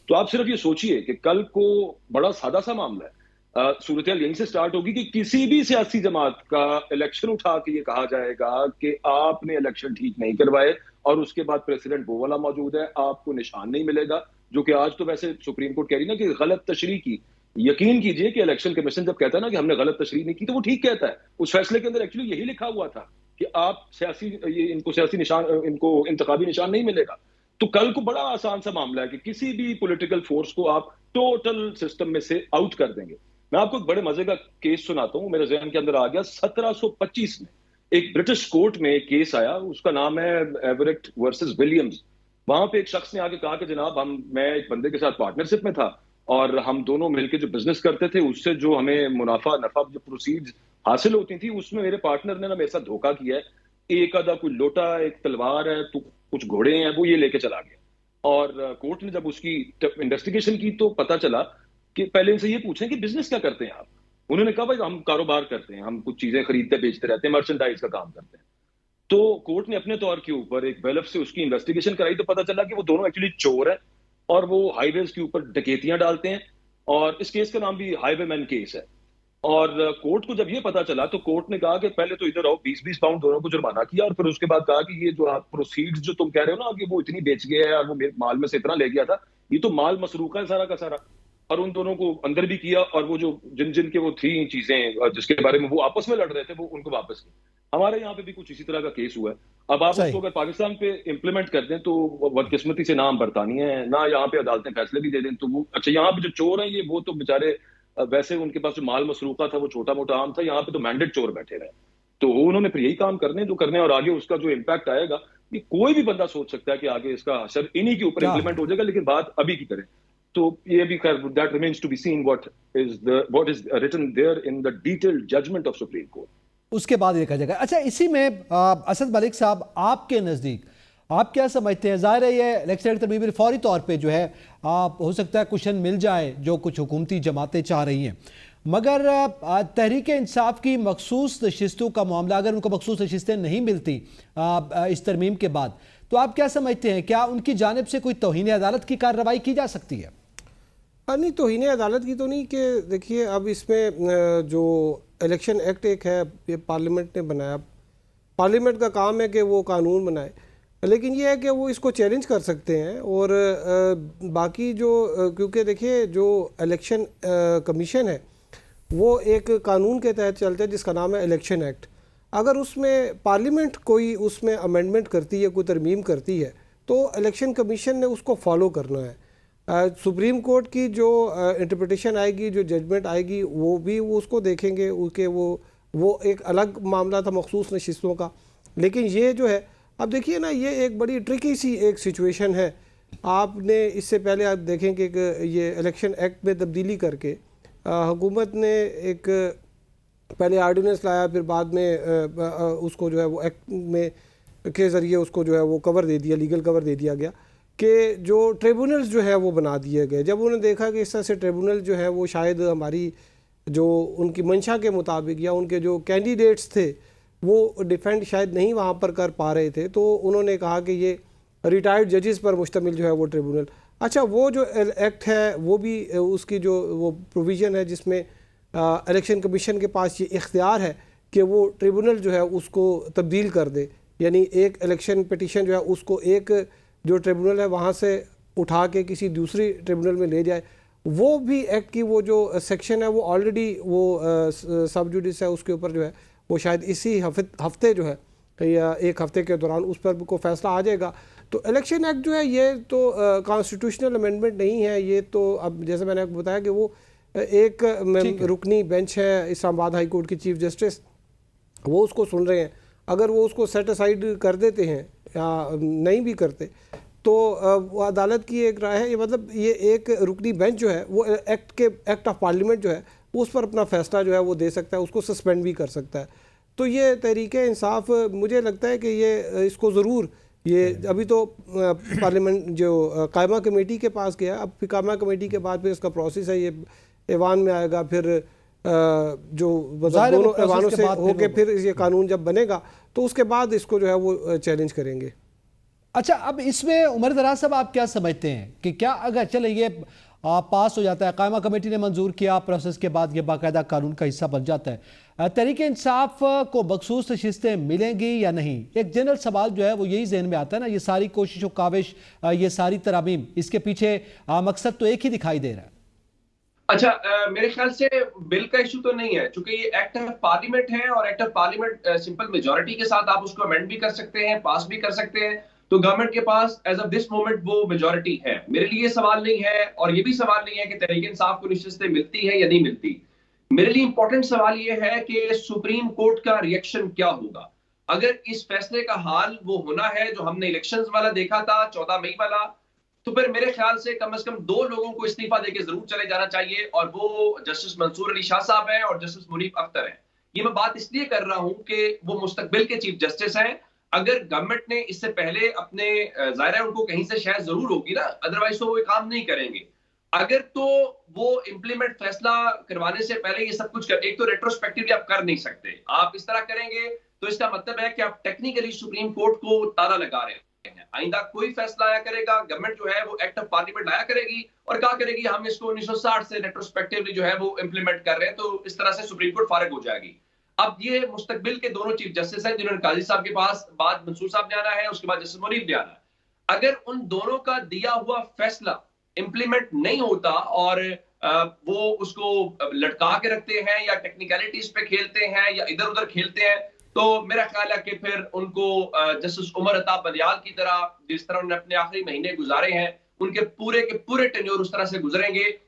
तो आप सिर्फ ये सोचिए कि कल को बड़ा सादा सा मामला है, सूरत हाल यहीं से स्टार्ट होगी कि किसी भी सियासी जमात का इलेक्शन उठा के ये कहा जाएगा कि आपने इलेक्शन ठीक नहीं करवाए और उसके बाद प्रेसिडेंट वो वाला मौजूद है, आपको निशान नहीं मिलेगा। जो कि आज तो वैसे सुप्रीम कोर्ट कह रही ना कि गलत तशरीह की। यकीन कीजिए कि इलेक्शन कमीशन जब कहता है ना कि हमने गलत तशरीह नहीं की, तो वो ठीक कहता है। उस फैसले के अंदर एक्चुअली यही लिखा हुआ था कि आप इनको इंतखाबी निशान नहीं मिलेगा। तो कल को बड़ा आसान सा मामला है कि किसी भी पॉलिटिकल फोर्स को आप टोटल सिस्टम में से आउट कर देंगे। मैं आपको एक बड़े मजे का केस सुनाता हूं, मेरे जहन के अंदर आ गया। 1725 में एक ब्रिटिश कोर्ट में एक केस आया, उसका नाम है एवरेट वर्सेस विलियम्स। वहां पे एक शख्स ने आके कहा कि जनाब मैं एक बंदे के साथ पार्टनरशिप में था और हम दोनों मिलकर जो बिजनेस करते थे उससे जो हमें नफा जो प्रोसीड्स हासिल होती थी, उसमें मेरे पार्टनर ने ना मेरे साथ धोखा किया है। एक आधा कोई लोटा, एक तलवार है, तो कुछ घोड़े हैं, वो ये लेके चला गया। और कोर्ट ने जब उसकी इन्वेस्टिगेशन की तो पता चला कि पहले इनसे ये पूछें कि बिजनेस क्या करते हैं आप। उन्होंने कहा भाई हम कारोबार करते हैं, हम कुछ चीजें खरीदते बेचते रहते हैं, मर्चेंडाइज का काम करते हैं। तो कोर्ट ने अपने तौर के ऊपर एक बेलफ से उसकी इन्वेस्टिगेशन कराई, तो पता चला कि वो दोनों एक्चुअली चोर हैं और वो हाईवेज के ऊपर डकैतियां डालते हैं, और इस केस का नाम भी हाईवेमैन केस है। और कोर्ट को जब ये पता चला तो कोर्ट ने कहा कि पहले तो इधर आओ, 20-20 पाउंड दोनों को जुर्माना किया, और फिर उसके बाद कहा कि ये जो आप प्रोसीड्स जो तुम कह रहे हो ना कि वो इतनी बेच गया है और वो मेरे माल में से इतना ले गया था, ये तो माल मसरूका है सारा का सारा। और उन दोनों को अंदर भी किया, और वो जो जिन जिन के वो थी चीजें जिसके बारे में वो आपस में लड़ रहे थे, वो उनको वापस की। हमारे यहाँ पे भी कुछ इसी तरह का केस हुआ है। अब आप सही। उसको अगर पाकिस्तान पे इम्प्लीमेंट कर दें तो बदकिस्मती से ना हम बरतानी है ना यहाँ पे अदालतें फैसले भी दे दें, तो वो अच्छा यहाँ पे जो चोर हैं ये वो तो बेचारे वैसे उनके पास जो माल मसरूका था वो छोटा मोटा आम था, यहाँ पे तो मैंडेट चोर बैठे रहे, तो वो उन्होंने फिर यही काम करने जो करने, और आगे उसका जो इम्पैक्ट आएगा ये कोई भी बंदा सोच सकता है कि आगे इसका असर इन्हीं के ऊपर क्या इम्प्लीमेंट हो जाएगा, लेकिन बात अभी की करें तो ये भी that remains to be seen what is written there in the detailed judgement of supreme court. उसके बाद देखा जाएगा। अच्छा, इसी में असद मलिक साहब, आपके नज़दीक आप क्या समझते हैं? ज़ाहिर है ये इलेक्शन तरमीम फौरी तौर पे जो है हो सकता है कुशन मिल जाए जो कुछ हुकूमती जमातें चाह रही हैं, मगर तहरीक इंसाफ की मखसूस नशिस्तों का मामला, अगर उनको मखसूस नशिस्तें नहीं मिलती इस तरमीम के बाद, तो आप क्या समझते हैं क्या उनकी जानिब से कोई तौहीन अदालत की कार्रवाई की जा सकती है? नहीं, तौहीन अदालत की तो नहीं, कि देखिए अब इसमें जो इलेक्शन एक्ट एक है ये पार्लियामेंट ने बनाया, पार्लियामेंट का काम है कि वो कानून बनाए, लेकिन ये है कि वो इसको चैलेंज कर सकते हैं। और बाकी जो क्योंकि देखिए जो इलेक्शन कमीशन है वो एक कानून के तहत चलता है जिसका नाम है इलेक्शन एक्ट। अगर उसमें पार्लियामेंट कोई उसमें अमेंडमेंट करती है, कोई तरमीम करती है, तो इलेक्शन कमीशन ने उसको फॉलो करना है। सुप्रीम कोर्ट की जो इंटरप्रिटेशन आएगी, जो जजमेंट आएगी, वो भी वो उसको देखेंगे, उसके वो एक अलग मामला था मखसूस नशिस्तों का। लेकिन ये जो है, अब देखिए ना, ये एक बड़ी ट्रिकी सी एक सिचुएशन है। आपने इससे पहले आप देखें कि ये इलेक्शन एक्ट में तब्दीली करके हुकूमत ने एक पहले आर्डिनेंस लाया, फिर बाद में उसको जो है वो एक्ट में के ज़रिए उसको जो है वो कवर दे दिया, लीगल कवर दे दिया गया कि जो ट्रिब्यूनल्स जो है वो बना दिए गए। जब उन्होंने देखा कि इस तरह से ट्रिब्यूनल जो है वो शायद हमारी जो उनकी मंशा के मुताबिक या उनके जो कैंडिडेट्स थे वो डिफेंड शायद नहीं वहाँ पर कर पा रहे थे, तो उन्होंने कहा कि ये रिटायर्ड जजेस पर मुश्तमिल जो है वो ट्रिब्यूनल। अच्छा, वो जो एक्ट है वो भी उसकी जो वो प्रोविज़न है जिसमें इलेक्शन कमीशन के पास ये इख्तियार है कि वो ट्रिब्यूनल जो है उसको तब्दील कर दे, यानी एक इलेक्शन पिटीशन जो है उसको एक जो ट्रिब्यूनल है वहाँ से उठा के किसी दूसरी ट्रिब्यूनल में ले जाए। वो भी एक्ट की वो जो सेक्शन है वो ऑलरेडी वो सब जुडिस है उसके ऊपर जो है वो शायद इसी हफ्ते जो है या एक हफ्ते के दौरान उस पर को फैसला आ जाएगा। तो इलेक्शन एक्ट जो है ये तो कॉन्स्टिट्यूशनल अमेंडमेंट नहीं है, ये तो अब जैसे मैंने आपको बताया कि वो एक रुकनी बेंच है इस्लामाबाद हाई कोर्ट की चीफ जस्टिस, वो उसको सुन रहे हैं। अगर वो उसको सेट असाइड कर देते हैं या नहीं भी करते तो वो अदालत की एक राय है। ये मतलब ये एक रुकनी बेंच जो है वो एक्ट ऑफ पार्लियामेंट जो है उस पर अपना फैसला जो है वो दे सकता है, उसको सस्पेंड भी कर सकता है। तो ये तहरीके इंसाफ मुझे लगता है कि ये इसको ज़रूर ये अभी तो पार्लियामेंट जो कायमा कमेटी के पास गया, अब फिर कायमा कमेटी के बाद फिर इसका प्रोसेस है, ये ऐवान में आएगा, फिर जो मतलब दोनों ऐवानों से होके फिर ये कानून जब बनेगा तो उसके बाद इसको जो है वो चैलेंज करेंगे। अच्छा, अब इसमें उमर दराज साहब आप क्या समझते हैं कि क्या अगर चले ये पास हो जाता है, कायमा कमेटी ने मंजूर किया, प्रोसेस के बाद ये बाकायदा कानून का हिस्सा बन जाता है, तहरीक इंसाफ को मखसूस नशिस्तें मिलेंगी या नहीं? एक जनरल सवाल जो है वो यही जहन में आता है ना, ये सारी कोशिश व काविश, ये सारी तरामीम, इसके पीछे मकसद तो एक ही दिखाई दे रहा है। अच्छा, मेरे ख्याल से बिल का इशू तो नहीं है, क्योंकि ये एक्ट ऑफ पार्लियामेंट है और act of parliament simple majority के साथ आप उसको अमेंड भी कर सकते हैं, पास भी कर सकते हैं। तो गवर्नमेंट के पास एज ऑफ दिस मोमेंट वो मेजॉरिटी है। मेरे लिए सवाल नहीं है और ये भी सवाल नहीं है कि तहरीक इंसाफ को नशिस्तें मिलती है या नहीं मिलती। मेरे लिए इंपॉर्टेंट सवाल ये है कि सुप्रीम कोर्ट का रिएक्शन क्या होगा। अगर इस फैसले का हाल वो होना है जो हमने इलेक्शंस वाला देखा था 14 मई वाला, तो फिर मेरे ख्याल से कम 2 लोगों को इस्तीफा देके जरूर चले जाना चाहिए, और वो जस्टिस मंसूर अली शाह साहब हैं और जस्टिस मुनीफ अख्तर हैं। ये मैं बात इसलिए कर रहा हूं कि वो मुस्तकबिल के चीफ जस्टिस हैं। अगर गवर्नमेंट ने इससे पहले अपने जाहिर है उनको कहीं से शायद जरूर होगी ना, अदरवाइज तो वो काम नहीं करेंगे। अगर तो वो इंप्लीमेंट फैसला करवाने से पहले ये सब कुछ कर, एक तो रेट्रोस्पेक्टिवली आप कर नहीं सकते, आप इस तरह करेंगे तो इसका मतलब है कि आप टेक्निकली सुप्रीम कोर्ट को ताला लगा रहे हैं। आइंदा कोई फैसला आया करेगा, गवर्नमेंट जो है वो एक्ट ऑफ पार्लियामेंट लाया करेगी और कहा करेगी हम इसको 1960 से रेट्रोस्पेक्टिवली जो है वो इंप्लीमेंट कर रहे हैं, तो इस तरह से सुप्रीम कोर्ट फारिग हो जाएगी। अब ये मुस्तकबिल के दोनों चीफ जस्टिस हैं जिन्होंने काजी साहब के पास बाद मंसूर साहब ने आना है, उसके बाद जस्टिस मुनीब ने आना है। अगर उन दोनों का दिया हुआ फैसला इंप्लीमेंट नहीं होता और वो उसको लटका के रखते हैं या टेक्निकलिटीज पे खेलते हैं या इधर उधर खेलते हैं, तो मेरा ख्याल है कि फिर उनको जस्टिस उमर अताब बंदियाल की तरह, जिस तरह उन्होंने अपने आखिरी महीने गुजारे हैं, उनके पूरे टेन्योर उस तरह से गुजरेंगे,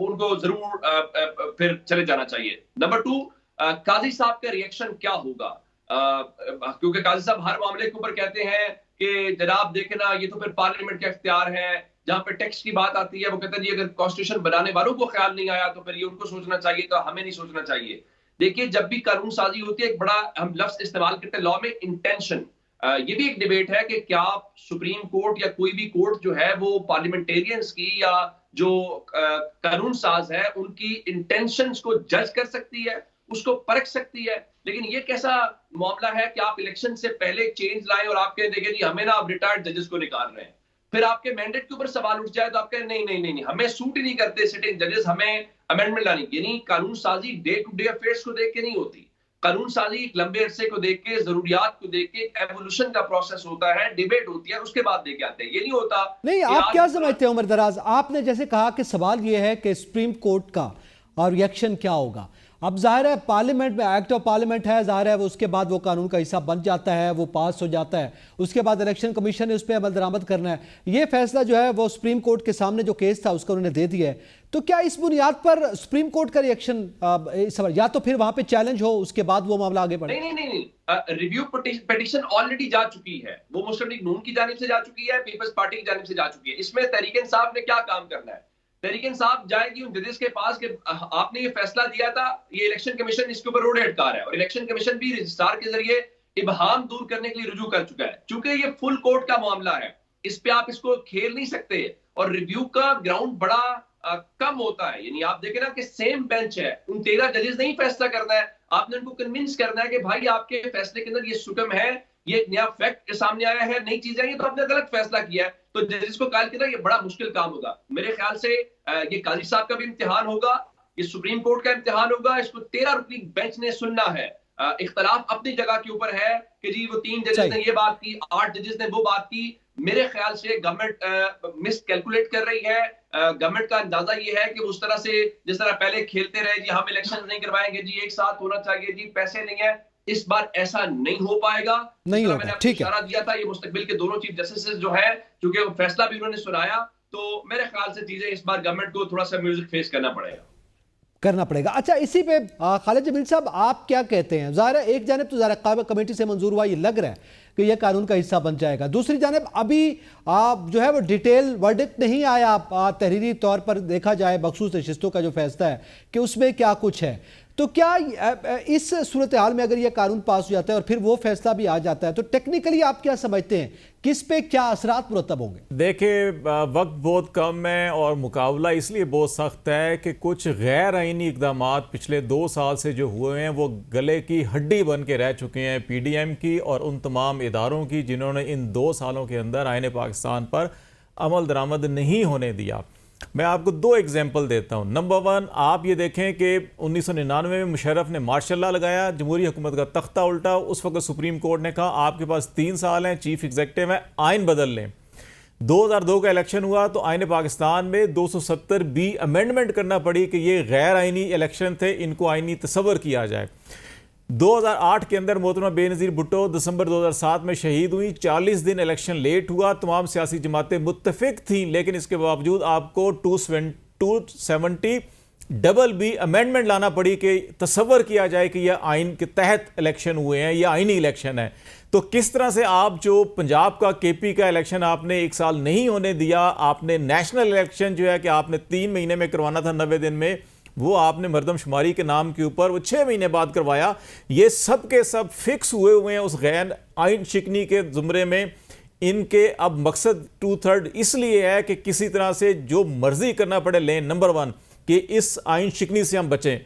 उनको जरूर फिर चले जाना चाहिए। नंबर 2, काजी साहब का रिएक्शन क्या होगा, क्योंकि काजी साहब हर मामले के ऊपर कहते हैं कि जनाब देखे ना, ये तो फिर पार्लियामेंट का इख्तियार है। जहां पे टैक्स की बात आती है वो कहते हैं जी अगर कॉन्स्टिट्यूशन बनाने वालों को ख्याल नहीं आया तो फिर ये उनको सोचना चाहिए, तो हमें नहीं सोचना चाहिए। देखिए, जब भी कानून साजी होती है, एक बड़ा हम लफ्ज इस्तेमाल करते हैं लॉ में, इंटेंशन। ये भी एक डिबेट है कि क्या सुप्रीम कोर्ट या कोई भी कोर्ट जो है वो पार्लियामेंटेरियंस की या जो कानून साज है उनकी इंटेंशंस को जज कर सकती है, उसको परख सकती है। लेकिन ये कैसा मामला है कि आप इलेक्शन से पहले चेंज लाएं और आप कह देंगे जी हमें ना आप रिटायर्ड जजेस को निकाल रहे हैं, फिर आपके मैंडेट के ऊपर सवाल उठ जाए तो आप कहें नहीं नहीं नहीं, नहीं हमें सूट ही नहीं करते सिटिंग जजेस, हमें अमेंडमेंट लानी। यानी कानून साजी डे टू डे अफेयर्स को देख के नहीं होती, कानून साजी एक लंबे अरसे को देख के, जरूरियात को देख के, एवोल्यूशन का प्रोसेस होता है, डिबेट होती है, उसके बाद लेके आते हैं। ये नहीं होता। नहीं, आप क्या समझते हैं उमर दराज, आपने जैसे कहा कि सवाल ये है कि सुप्रीम कोर्ट का और रिएक्शन क्या होगा। अब जाहिर है पार्लियामेंट में एक्ट ऑफ पार्लियामेंट है, जाहिर है वो उसके बाद वो कानून का हिस्सा बन जाता है, वो पास हो जाता है, उसके बाद इलेक्शन कमीशन ने उस पर अमल दरामद करना है। ये फैसला जो है वो सुप्रीम कोर्ट के सामने जो केस था उसका उन्होंने दे दिया है। तो क्या इस बुनियाद पर सुप्रीम कोर्ट का रिएक्शन या तो फिर वहां पे चैलेंज हो, उसके बाद वो मामला आगे बढ़े? नहीं नहीं नहीं, रिव्यू पिटीशन ऑलरेडी जा चुकी है, वो मुस्लिम लीग नून की जानिब से जा चुकी है, पीपल्स पार्टी की जानिब से जा चुकी है। इसमें तहरीक इंसाफ ने क्या काम करना है? तहरीक इंसाफ जाएगी उन जजेस के पास कि आपने ये फैसला दिया था, ये इलेक्शन कमीशन इसके ऊपर रोड हेड कार है, और इलेक्शन कमीशन भी रजिस्ट्रार के जरिए इबहाम दूर करने के लिए रुजू कर चुका है। चूंकि ये फुल कोर्ट का मामला है, इस पे आप इसको खेल नहीं सकते, और रिव्यू का ग्राउंड बड़ा कम होता है। यानी आप देखें ना कि सेम बेंच है, उन 13 जजेस नहीं फैसला करना है, आपने उनको कन्विंस करना है कि भाई आपके फैसले के अंदर ये सुकम है, ये नया फैक्ट सामने आया है, नई चीजें आई हैं, तो आपने गलत फैसला किया है। तो जजेस को कायल किया, ये बड़ा मुश्किल काम होगा। मेरे ख्याल से ये काजी साहब का भी इम्तिहान होगा, ये सुप्रीम कोर्ट का इम्तिहान होगा, इसको 13 रुकनी बेंच ने सुनना है। इख्तलाफ अपनी जगह के ऊपर है कि जी वो 3 जजेस ने ये बात की, 8 जजेस ने वो बात की। मेरे ख्याल से गवर्नमेंट मिस कैलकुलेट कर रही है। गवर्नमेंट का अंदाजा ये है कि उस तरह से जिस तरह पहले खेलते रहे, जी हम इलेक्शन नहीं करवाएंगे, जी एक साथ होना चाहिए, जी पैसे नहीं है, इस बार ऐसा नहीं हो पाएगा। नहीं होगा, मैंने ठीक है। इशारा दिया था, ये मुस्तकबिल के दोनों चीफ जस्टिस जो है, क्योंकि वो फैसला भी उन्होंने सुनाया, तो मेरे ख्याल से चीजें इस बार गवर्नमेंट को थोड़ा सा म्यूजिक फेस करना पड़ेगा। अच्छा, इसी पे खालिद जमील साहब आप क्या कहते हैं? ज़ाहिर है एक जानिब तो ज़ाहिर कमेटी से मंजूर हुआ, ये लग रहा है कि यह कानून का हिस्सा बन जाएगा, दूसरी जानिब अभी जो है वो डिटेल वर्डिक्ट नहीं आया, तहरीरी तौर पर देखा जाए बखसूस नशिस्तों का जो फैसला है कि उसमें क्या कुछ है। तो क्या इस सूरत हाल में अगर यह कानून पास हो जाता है और फिर वो फैसला भी आ जाता है, तो टेक्निकली आप क्या समझते हैं, किस पे क्या असरात मुरतब होंगे? देखिए, वक्त बहुत कम है और मुकाबला इसलिए बहुत सख्त है कि कुछ गैर आइनी इकदाम पिछले 2 साल से जो हुए हैं वो गले की हड्डी बन के रह चुके हैं PDM की और उन तमाम इदारों की जिन्होंने इन 2 सालों के अंदर आईन पाकिस्तान पर अमल दरामद नहीं होने दिया। मैं आपको 2 एग्जाम्पल देता हूँ। नंबर 1, आप ये देखें कि 1999 में मुशर्रफ ने मार्शल लॉ लगाया, जमहूरी हुकूमत का तख्ता उल्टा। उस वक्त सुप्रीम कोर्ट ने कहा आपके पास 3 साल हैं, चीफ एग्जीक्यूटिव है, आइन बदल लें। 2002 का इलेक्शन हुआ तो आइन पाकिस्तान में 270B अमेंडमेंट करना पड़ी कि ये गैर आइनी इलेक्शन थे, इनको आइनी तस्वर किया जाए। 2008 के अंदर मोहतरमा बेनज़ीर भुट्टो दिसंबर 2007 में शहीद हुई। 40 दिन इलेक्शन लेट हुआ, तमाम सियासी जमातें मुत्तफिक थीं, लेकिन इसके बावजूद आपको 270B अमेंडमेंट लाना पड़ी कि तस्वर किया जाए कि यह आइन के तहत इलेक्शन हुए हैं, यह आइनी इलेक्शन है। तो किस तरह से आप जो पंजाब का KP का इलेक्शन आपने 1 साल नहीं होने दिया, आपने नेशनल इलेक्शन जो है कि आपने 3 महीने में करवाना था 90 दिन में, वो आपने मरदमशुमारी के नाम के ऊपर वो 6 महीने बाद करवाया। ये सब के सब फिक्स हुए हैं उस गैर आइन शिकनी के जुमरे में। इनके अब मकसद 2/3 इसलिए है कि किसी तरह से जो मर्जी करना पड़े लें, नंबर 1 कि इस आइन शिकनी से हम बचें।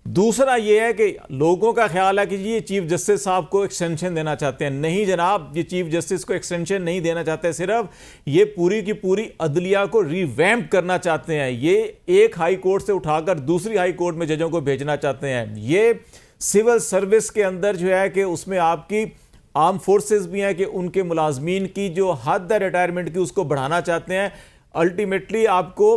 दूसरा ये है कि लोगों का ख्याल है कि ये चीफ जस्टिस साहब को एक्सटेंशन देना चाहते हैं। नहीं जनाब, ये चीफ जस्टिस को एक्सटेंशन नहीं देना चाहते, सिर्फ ये पूरी की पूरी अदलिया को रिवैम्प करना चाहते हैं। ये एक हाई कोर्ट से उठाकर दूसरी हाई कोर्ट में जजों को भेजना चाहते हैं। ये सिविल सर्विस के अंदर जो है कि उसमें आपकी आर्म फोर्सेस भी हैं कि उनके मुलाजमीन की जो हद है रिटायरमेंट की उसको बढ़ाना चाहते हैं। अल्टीमेटली आपको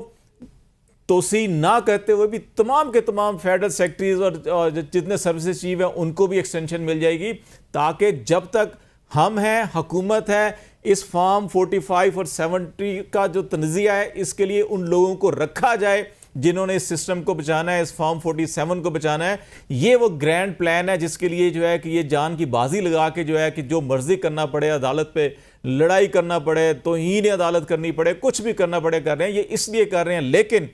तोसी ना कहते हुए भी तमाम के तमाम फेडरल सेक्रेटरीज और जितने सर्विसेज चीफ हैं उनको भी एक्सटेंशन मिल जाएगी, ताकि जब तक हम हैं, हुकूमत है, इस फॉर्म 45 और 70 का जो तनज़िया है इसके लिए उन लोगों को रखा जाए जिन्होंने इस सिस्टम को बचाना है, इस फॉर्म 47 को बचाना है। ये वो ग्रैंड प्लान है जिसके लिए जो है कि ये जान की बाजी लगा के जो है कि जो मर्जी करना पड़े, अदालत पे लड़ाई करना पड़े, तौहीन अदालत करनी पड़े, कुछ भी करना पड़े, कर रहे हैं। ये इसलिए कर रहे हैं। लेकिन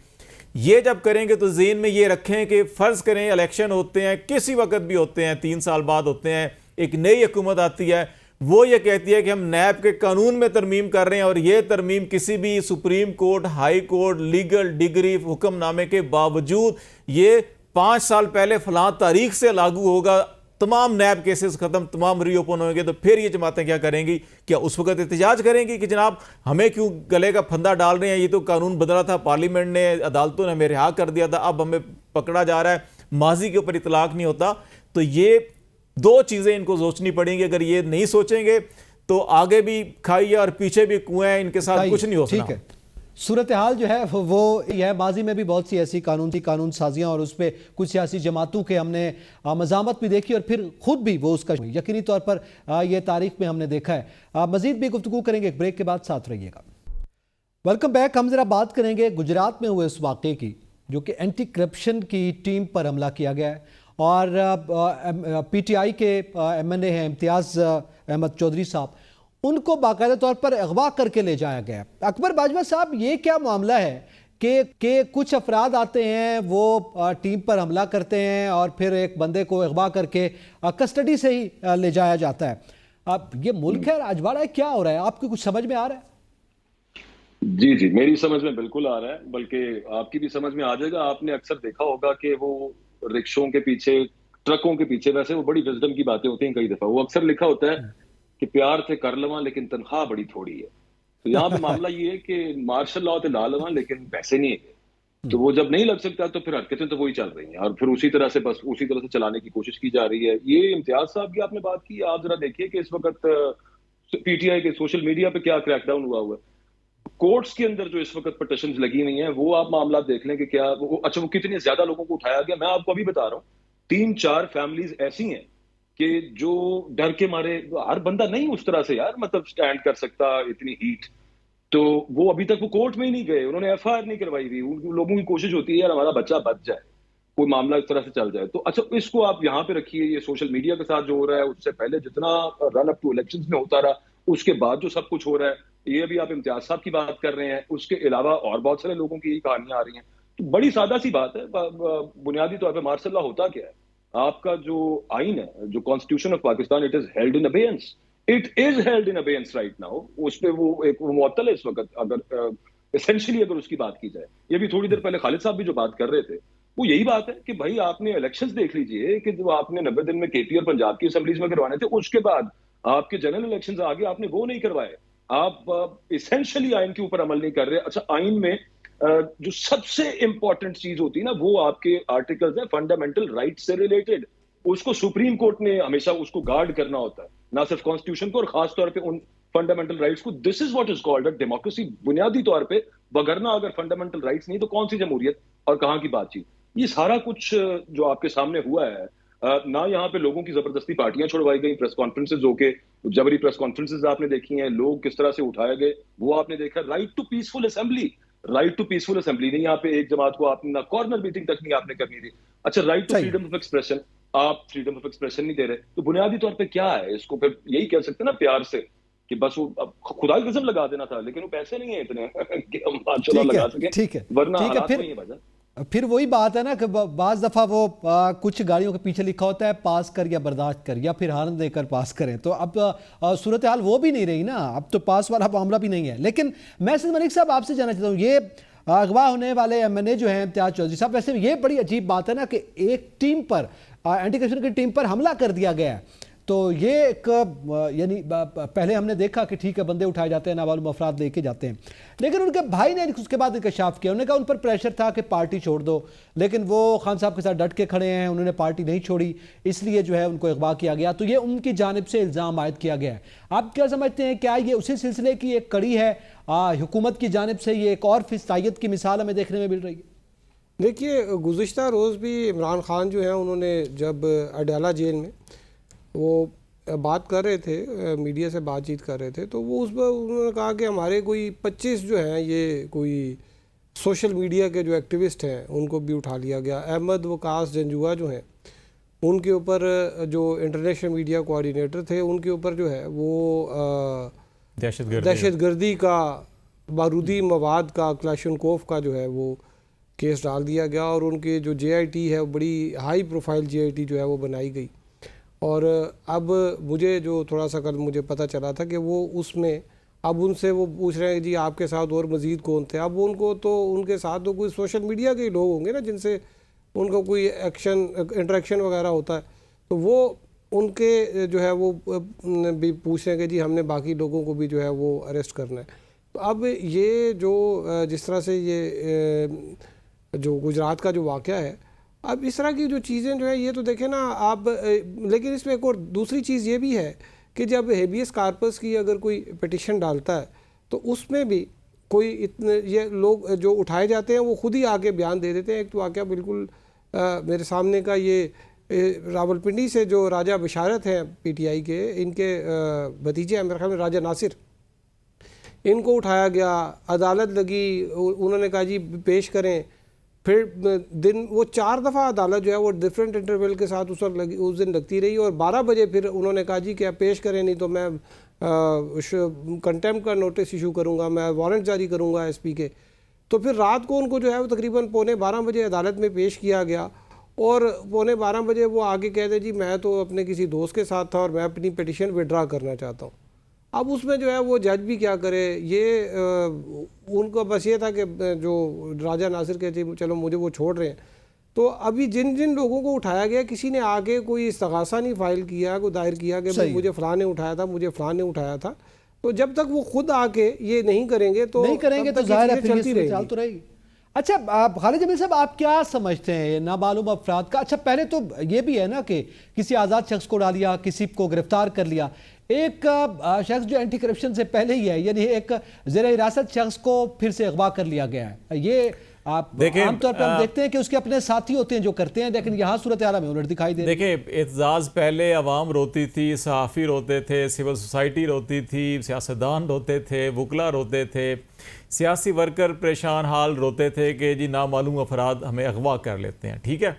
ये जब करेंगे तो ज़हन में ये रखें कि फ़र्ज़ करें इलेक्शन होते हैं, किसी वक्त भी होते हैं, 3 साल बाद होते हैं, एक नई हुकूमत आती है, वो ये कहती है कि हम नैब के कानून में तरमीम कर रहे हैं और ये तरमीम किसी भी supreme court, high court, legal degree, हुक्मनामे के बावजूद ये 5 साल पहले फलां तारीख से लागू होगा, तमाम नैब केसेस खत्म, तमाम रीओपन होंगे। तो फिर ये जमातें क्या करेंगी? क्या उस वक्त एहतजाज करेंगी कि जनाब हमें क्यों गले का फंदा डाल रहे हैं, ये तो कानून बदला था, पार्लियामेंट ने, अदालतों ने हमें रिहा कर दिया था, अब हमें पकड़ा जा रहा है, माजी के ऊपर इतलाक नहीं होता। तो ये 2 चीज़ें इनको सोचनी पड़ेंगी। अगर ये नहीं सोचेंगे तो आगे भी खाई और पीछे भी कुएं हैं, इनके साथ कुछ नहीं हो सकता। ठीक है, सूरत हाल जो है वो यह माजी में भी बहुत सी ऐसी कानून साजियाँ और उस पर कुछ सियासी जमातों के हमने मज़ामत भी देखी और फिर ख़ुद भी वो उसका यकीनी तौर पर ये तारीख में हमने देखा है। मज़ीद भी गुफ्तगू करेंगे, एक ब्रेक के बाद साथ रहिएगा। Welcome back. हम ज़रा बात करेंगे गुजरात में हुए उस वाक़े की जो कि एंटी करप्शन की टीम पर हमला किया गया है और PTI के MNA हैं इम्तियाज़ अहमद चौधरी साहब, उनको बाकायदा तौर पर अगवा करके ले जाया गया। अकबर बाजवा साहब, ये क्या मामला है कि कुछ अफराद आते हैं, वो टीम पर हमला करते हैं और फिर एक बंदे को अगवा करके कस्टडी से ही ले जाया जाता है। अब ये मुल्क है, राजवाड़ा है, क्या हो रहा है? आपको कुछ समझ में आ रहा है? जी जी, मेरी समझ में बिल्कुल आ रहा है, बल्कि आपकी भी समझ में आ जाएगा। आपने अक्सर देखा होगा कि वो रिक्शों के पीछे, ट्रकों के पीछे, वैसे वो बड़ी विजडम की बातें होती हैं, कई दफा वो अक्सर लिखा होता है कि प्यार से कर लवा लेकिन तनख्वाह बड़ी थोड़ी है। तो यहाँ पे मामला ये है कि मार्शल लॉ तो ला लवा लेकिन पैसे नहीं है। तो वो जब नहीं लग सकता तो फिर हरकतें तो वही चल रही हैं और फिर उसी तरह से चलाने की कोशिश की जा रही है। ये इम्तियाज साहब की आपने बात की, आप जरा देखिए कि इस वक्त PTI के सोशल मीडिया पे क्या क्रैकडाउन हुआ है। कोर्ट्स के अंदर जो इस वक्त पिटीशंस लगी हुई हैं वो आप मामला देख लें कि क्या वो कितने ज्यादा लोगों को उठाया गया। मैं आपको अभी बता रहा हूँ, 3-4 फैमिलीज ऐसी हैं कि जो डर के मारे, हर बंदा नहीं उस तरह से यार मतलब स्टैंड कर सकता इतनी हीट, तो वो अभी तक वो कोर्ट में ही नहीं गए, उन्होंने FIR नहीं करवाई थी। उन लोगों की कोशिश होती है यार हमारा बच्चा बच जाए, कोई मामला इस तरह से चल जाए। तो अच्छा, इसको आप यहाँ पे रखिए, ये सोशल मीडिया के साथ जो हो रहा है, उससे पहले जितना रन अप टू इलेक्शंस में होता रहा, उसके बाद जो सब कुछ हो रहा है, ये भी आप इम्तियाज साहब की बात कर रहे हैं, उसके अलावा और बहुत सारे लोगों की कहानियां आ रही हैं। तो बड़ी सादा सी बात है, बुनियादी तौर पर मार्शल लॉ होता क्या है? आपका जो आइन है, जो constitution of Pakistan, it is held in abeyance, it is held in abeyance right now. उस पे वो एक मुअत्तल है इस वक्त, अगर एसेंशियली अगर उसकी बात की जाए। ये भी थोड़ी देर पहले खालिद साहब भी जो बात कर रहे थे वो यही बात है कि भाई आपने इलेक्शंस देख लीजिए कि जो आपने 90 दिन में KP और पंजाब की असेंबलीज में करवाने थे, उसके बाद आपके जनरल इलेक्शंस आगे आपने वो नहीं करवाए। आप इसेंशियली आइन के ऊपर अमल नहीं कर रहे। अच्छा, आइन में जो सबसे इंपॉर्टेंट चीज होती है ना, वो आपके आर्टिकल्स हैं फंडामेंटल राइट्स से रिलेटेड। उसको सुप्रीम कोर्ट ने हमेशा उसको गार्ड करना होता है, ना सिर्फ कॉन्स्टिट्यूशन को और खास तौर पे उन फंडामेंटल राइट्स को। This is what is called a democracy. बुनियादी तौर पे वगरना अगर फंडामेंटल राइट्स नहीं तो कौन सी जमहूरियत और कहाँ की बातचीत। ये सारा कुछ जो आपके सामने हुआ है, ना यहाँ पे लोगों की जबरदस्ती पार्टियां छुड़वाई गई, प्रेस कॉन्फ्रेंसेज होके जबरी प्रेस कॉन्फ्रेंसेज आपने देखी हैं, लोग किस तरह से उठाए गए वो आपने देखा। Right to peaceful assembly, right to peaceful assembly नहीं, यहाँ पे एक जमात को आपने ना कॉर्नर मीटिंग तक नहीं आपने करनी थी। अच्छा, right to freedom of expression, आप फ्रीडम ऑफ एक्सप्रेशन नहीं दे रहे। तो बुनियादी तौर पे क्या है, इसको फिर यही कह सकते हैं ना प्यार से कि बस वो खुदा की कसम लगा देना था, लेकिन वो पैसे नहीं है इतने कि हम माशाल्लाह लगा सके। ठीक है, वरना ठीक है, फिर वही बात है ना कि बाज़ दफ़ा वो कुछ गाड़ियों के पीछे लिखा होता है पास कर या बर्दाश्त कर, या फिर हारन देकर पास करें। तो अब सूरत हाल वो भी नहीं रही ना, अब तो पास वाला मामला भी नहीं है। लेकिन मैं सिर्फ मलिक साहब आपसे जानना चाहता हूँ, ये अगवा होने वाले एमएनए जो हैं इम्तियाज चौधरी साहब, वैसे ये बड़ी अजीब बात है ना कि एक टीम पर, एंटी करप्शन की टीम पर हमला कर दिया गया है। तो ये एक यानी पहले हमने देखा कि ठीक है बंदे उठाए जाते हैं, नामालूम अफराद लेके जाते हैं, लेकिन उनके भाई ने उसके बाद इंकशाफ किया। उन्होंने कहा उन पर प्रेशर था कि पार्टी छोड़ दो, लेकिन वो खान साहब के साथ डट के खड़े हैं, उन्होंने पार्टी नहीं छोड़ी, इसलिए जो है उनको अगवा किया गया। तो ये उनकी जानिब से इल्ज़ाम आयद किया गया है। आप क्या समझते हैं, क्या ये उसी सिलसिले की एक कड़ी है, हुकूमत की जानिब से ये एक और फिस्तायत की मिसाल हमें देखने में मिल रही है? देखिए, गुज़िश्ता रोज़ भी इमरान खान जो है उन्होंने जब अडयाला जेल में वो बात कर रहे थे, मीडिया से बातचीत कर रहे थे, तो वो उस पर उन्होंने कहा कि हमारे कोई 25 जो हैं ये कोई सोशल मीडिया के जो एक्टिविस्ट हैं उनको भी उठा लिया गया। अहमद वकास जंजुआ जो हैं उनके ऊपर, जो इंटरनेशनल मीडिया कोऑर्डिनेटर थे, उनके ऊपर जो है वो दहशतगर्दी का, बारूदी मवाद का, क्लाशनकोफ का जो है वो केस डाल दिया गया और उनके जो JIT है, बड़ी हाई प्रोफाइल JIT जो है वो बनाई गई। और अब मुझे जो थोड़ा सा कल मुझे पता चला था कि वो उसमें अब उनसे वो पूछ रहे हैं जी आपके साथ और मज़ीद कौन थे। अब उनको तो उनके साथ तो कोई सोशल मीडिया के लोग होंगे ना जिनसे उनका कोई इंटरेक्शन वगैरह होता है, तो वो उनके जो है वो भी पूछ रहे हैं कि जी हमने बाकी लोगों को भी जो है वो अरेस्ट करना है। तो अब ये जो जिस तरह से ये जो गुजरात का जो वाक़या है, अब इस तरह की जो चीज़ें जो है ये तो देखें ना आप, लेकिन इसमें एक और दूसरी चीज़ ये भी है कि जब हेबियस कार्पस की अगर कोई पिटिशन डालता है तो उसमें भी कोई इतने ये लोग जो उठाए जाते हैं वो खुद ही आके बयान दे देते हैं। एक तो वाक़या बिल्कुल मेरे सामने का ये रावलपिंडी से जो राजा बशारत हैं PTI के, इनके भतीजे हैं मेरे ख्याल में राजा नासिर, इनको उठाया गया, अदालत लगी, उन्होंने कहा जी पेश करें, फिर दिन वो 4 दफ़ा अदालत जो है वो डिफरेंट इंटरवल के साथ उस दिन लगती रही और 12 बजे फिर उन्होंने कहा जी कि आप पेश करें, नहीं तो मैं कंटेम्प्ट का नोटिस इशू करूँगा, मैं वारंट जारी करूँगा SP के। तो फिर रात को उनको जो है वो तकरीबन 11:15 बजे अदालत में पेश किया गया और 11:15 बजे वो आगे कहते जी मैं तो अपने किसी दोस्त के साथ था और मैं अपनी पिटिशन विड्रा करना चाहता हूँ। अब उसमें जो है वो जज भी क्या करे, ये उनका बस ये था कि जो राजा नासिर कहते चलो मुझे वो छोड़ रहे हैं। तो अभी जिन जिन लोगों को उठाया गया, किसी ने आके कोई इस्तगासा नहीं फाइल किया, कोई दायर किया कि मुझे फलां ने उठाया था, मुझे फलां ने उठाया था। तो जब तक वो खुद आके ये नहीं करेंगे तो जाहिर है चलती रहेगी। अच्छा खालिद जमील साहब, आप क्या समझते हैं नामालूम अफराद का? अच्छा पहले तो ये भी है ना कि किसी आज़ाद शख्स को डाल लिया, किसी को गिरफ्तार कर लिया, एक शख्स जो एंटी करप्शन से पहले ही है, यानी एक ज़ेर हिरासत शख्स को फिर से अगवा कर लिया गया है। ये आप आमतौर पर हम देखते हैं कि उसके अपने साथी होते हैं जो करते हैं, लेकिन यहाँ सूरत हाल में उलट दिखाई दे रही है। देखिए, एतजाज़ पहले अवाम रोती थी, सहाफ़ी रोते थे, सिविल सोसाइटी रोती थी, सियासतदान रोते थे, वकला रोते थे, सियासी वर्कर परेशान हाल रोते थे कि जी नामालूम अफराद हमें अगवा कर लेते हैं। ठीक है,